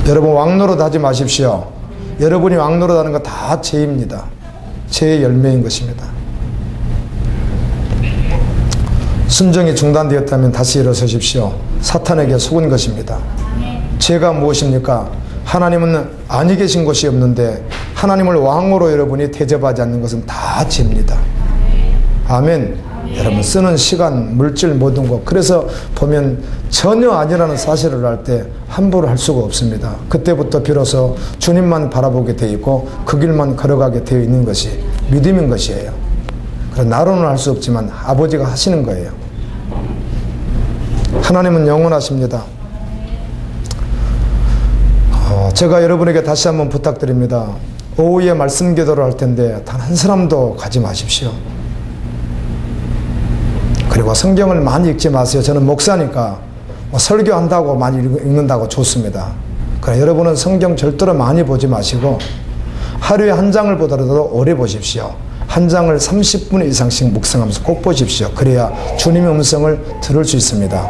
여러분 왕노릇 하지 마십시오. 여러분이 왕노릇 하는 거 다 죄입니다. 죄의 열매인 것입니다. 순종이 중단되었다면 다시 일어서십시오. 사탄에게 속은 것입니다. 죄가 무엇입니까? 하나님은 아니 계신 것이 없는데 하나님을 왕으로 여러분이 대접하지 않는 것은 다 죄입니다. 아멘. 여러분 쓰는 시간, 물질 모든 것, 그래서 보면 전혀 아니라는 사실을 알 때 함부로 할 수가 없습니다. 그때부터 비로소 주님만 바라보게 되어 있고 그 길만 걸어가게 되어 있는 것이 믿음인 것이에요. 그래서 나로는 할 수 없지만 아버지가 하시는 거예요. 하나님은 영원하십니다. 제가 여러분에게 다시 한번 부탁드립니다. 오후에 말씀 기도를 할 텐데 단 한 사람도 가지 마십시오. 그리고 성경을 많이 읽지 마세요. 저는 목사니까 설교한다고 많이 읽는다고 좋습니다. 그러나 여러분은 성경 절대로 많이 보지 마시고 하루에 한 장을 보더라도 오래 보십시오. 한 장을 30분 이상씩 묵상하면서 꼭 보십시오. 그래야 주님의 음성을 들을 수 있습니다.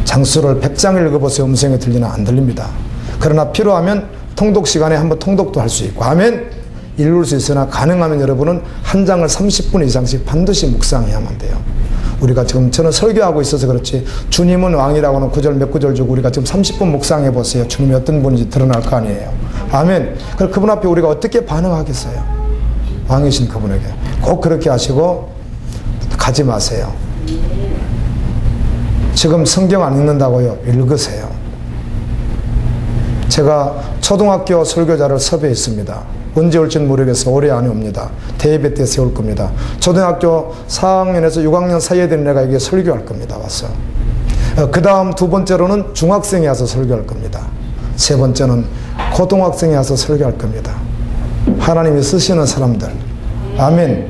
장수를 100장을 읽어보세요. 음성이 들리나 안 들립니다. 그러나 필요하면 통독 시간에 한번 통독도 할 수 있고 하면 읽을 수 있으나 가능하면 여러분은 한 장을 30분 이상씩 반드시 묵상해야만 돼요. 우리가 지금 저는 설교하고 있어서 그렇지 주님은 왕이라고는 구절 몇 구절 주고 우리가 지금 30분 묵상해 보세요. 주님이 어떤 분인지 드러날 거 아니에요. 아멘. 그럼 그분 앞에 우리가 어떻게 반응하겠어요? 왕이신 그분에게 꼭 그렇게 하시고 가지 마세요. 지금 성경 안 읽는다고요? 읽으세요. 제가 초등학교 설교자를 섭외했습니다. 언제 올지는 모르겠어. 올해 안에 옵니다. 대예배 때 세울 겁니다. 초등학교 4학년에서 6학년 사이에 된 애가 여기에 설교할 겁니다. 와서. 그 다음 두 번째로는 중학생이 와서 설교할 겁니다. 세 번째는 고등학생이 와서 설교할 겁니다. 하나님이 쓰시는 사람들. 아멘.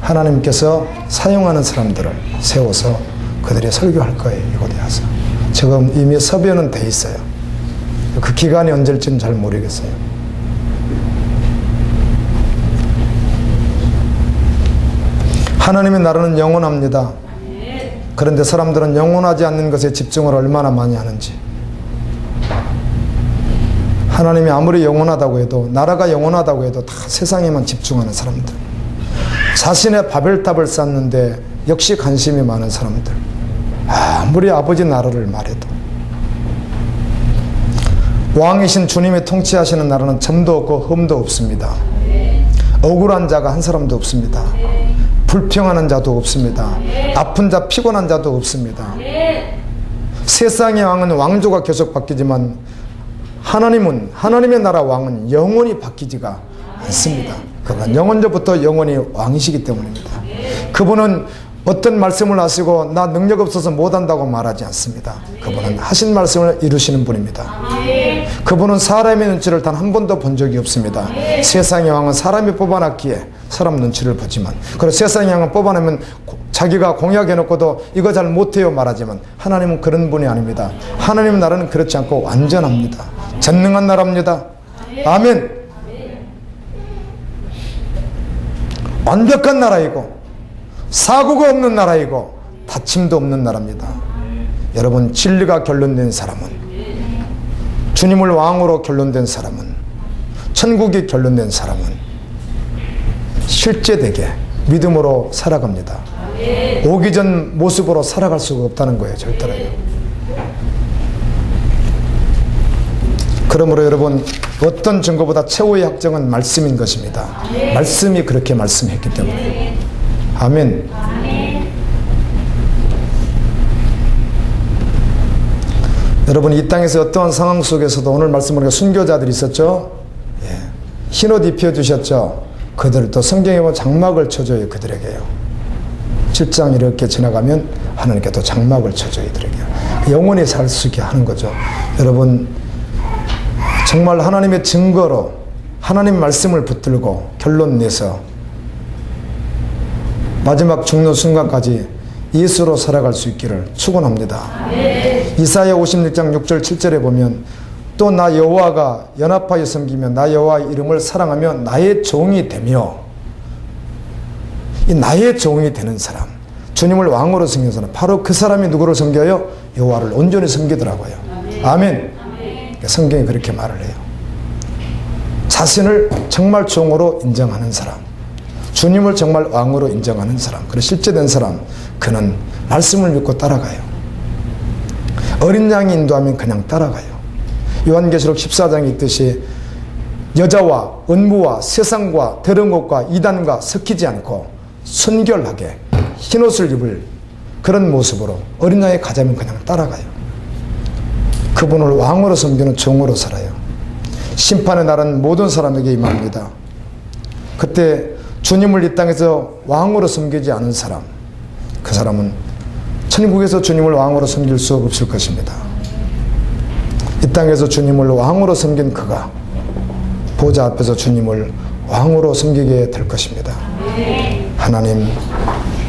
하나님께서 사용하는 사람들을 세워서 그들이 설교할 거예요. 이곳에 와서. 지금 이미 섭외는 돼 있어요. 그 기간이 언제일지는 잘 모르겠어요. 하나님의 나라는 영원합니다. 그런데 사람들은 영원하지 않는 것에 집중을 얼마나 많이 하는지. 하나님이 아무리 영원하다고 해도 나라가 영원하다고 해도 다 세상에만 집중하는 사람들. 자신의 바벨탑을 쌓는데 역시 관심이 많은 사람들. 아무리 아버지 나라를 말해도 왕이신 주님이 통치하시는 나라는 점도 없고 흠도 없습니다. 억울한 자가 한 사람도 없습니다. 불평하는 자도 없습니다. 아픈 자, 피곤한 자도 없습니다. 세상의 왕은 왕조가 계속 바뀌지만 하나님의 나라 왕은 영원히 바뀌지가 않습니다. 그건 영원전부터 영원히 왕이시기 때문입니다. 그분은 어떤 말씀을 하시고 나 능력 없어서 못한다고 말하지 않습니다. 그분은 하신 말씀을 이루시는 분입니다. 그분은 사람의 눈치를 단 한 번도 본 적이 없습니다. 세상의 왕은 사람이 뽑아놨기에 사람 눈치를 보지만 그리고 세상의 왕은 뽑아내면 자기가 공약해놓고도 이거 잘 못해요 말하지만 하나님은 그런 분이 아닙니다. 하나님 나라는 그렇지 않고 완전합니다. 전능한 나라입니다. 아멘. 완벽한 나라이고 사고가 없는 나라이고 다침도 없는 나라입니다. 여러분 진리가 결론된 사람은 주님을 왕으로 결론된 사람은 천국이 결론된 사람은 실제되게 믿음으로 살아갑니다. 오기 전 모습으로 살아갈 수가 없다는 거예요. 절대로요. 그러므로 여러분 어떤 증거보다 최후의 확정은 말씀인 것입니다. 말씀이 그렇게 말씀했기 때문에. 아멘. 여러분 이 땅에서 어떠한 상황 속에서도 오늘 말씀을 보니까 순교자들이 있었죠. 예. 흰옷 입혀주셨죠. 그들도 성경에 보면 장막을 쳐줘요. 그들에게요. 7장 이렇게 지나가면 하나님께 또 장막을 쳐줘요. 이들에게요. 영원히 살 수 있게 하는 거죠. 여러분 정말 하나님의 증거로 하나님 말씀을 붙들고 결론 내서 마지막 죽는 순간까지 예수로 살아갈 수 있기를 축원합니다. 이사야 56장 6절 7절에 보면 또 나 여호와가 연합하여 섬기며 나 여호와의 이름을 사랑하며 나의 종이 되며 이 나의 종이 되는 사람 주님을 왕으로 섬기는 사람 바로 그 사람이 누구를 섬겨요? 여호와를 온전히 섬기더라고요. 아멘. 성경이 그렇게 말을 해요. 자신을 정말 종으로 인정하는 사람, 주님을 정말 왕으로 인정하는 사람, 그리고 실제된 사람, 그는 말씀을 믿고 따라가요. 어린 양이 인도하면 그냥 따라가요. 요한계시록 14장에 있듯이 여자와 은부와 세상과 더러운 것과 이단과 섞이지 않고 순결하게 흰옷을 입을 그런 모습으로 어린 양이 가자면 그냥 따라가요. 그분을 왕으로 섬기는 종으로 살아요. 심판의 날은 모든 사람에게 임합니다. 그때 주님을 이 땅에서 왕으로 섬기지 않은 사람, 그 사람은 천국에서 주님을 왕으로 섬길 수 없을 것입니다. 이 땅에서 주님을 왕으로 섬긴 그가 보좌 앞에서 주님을 왕으로 섬기게 될 것입니다. 하나님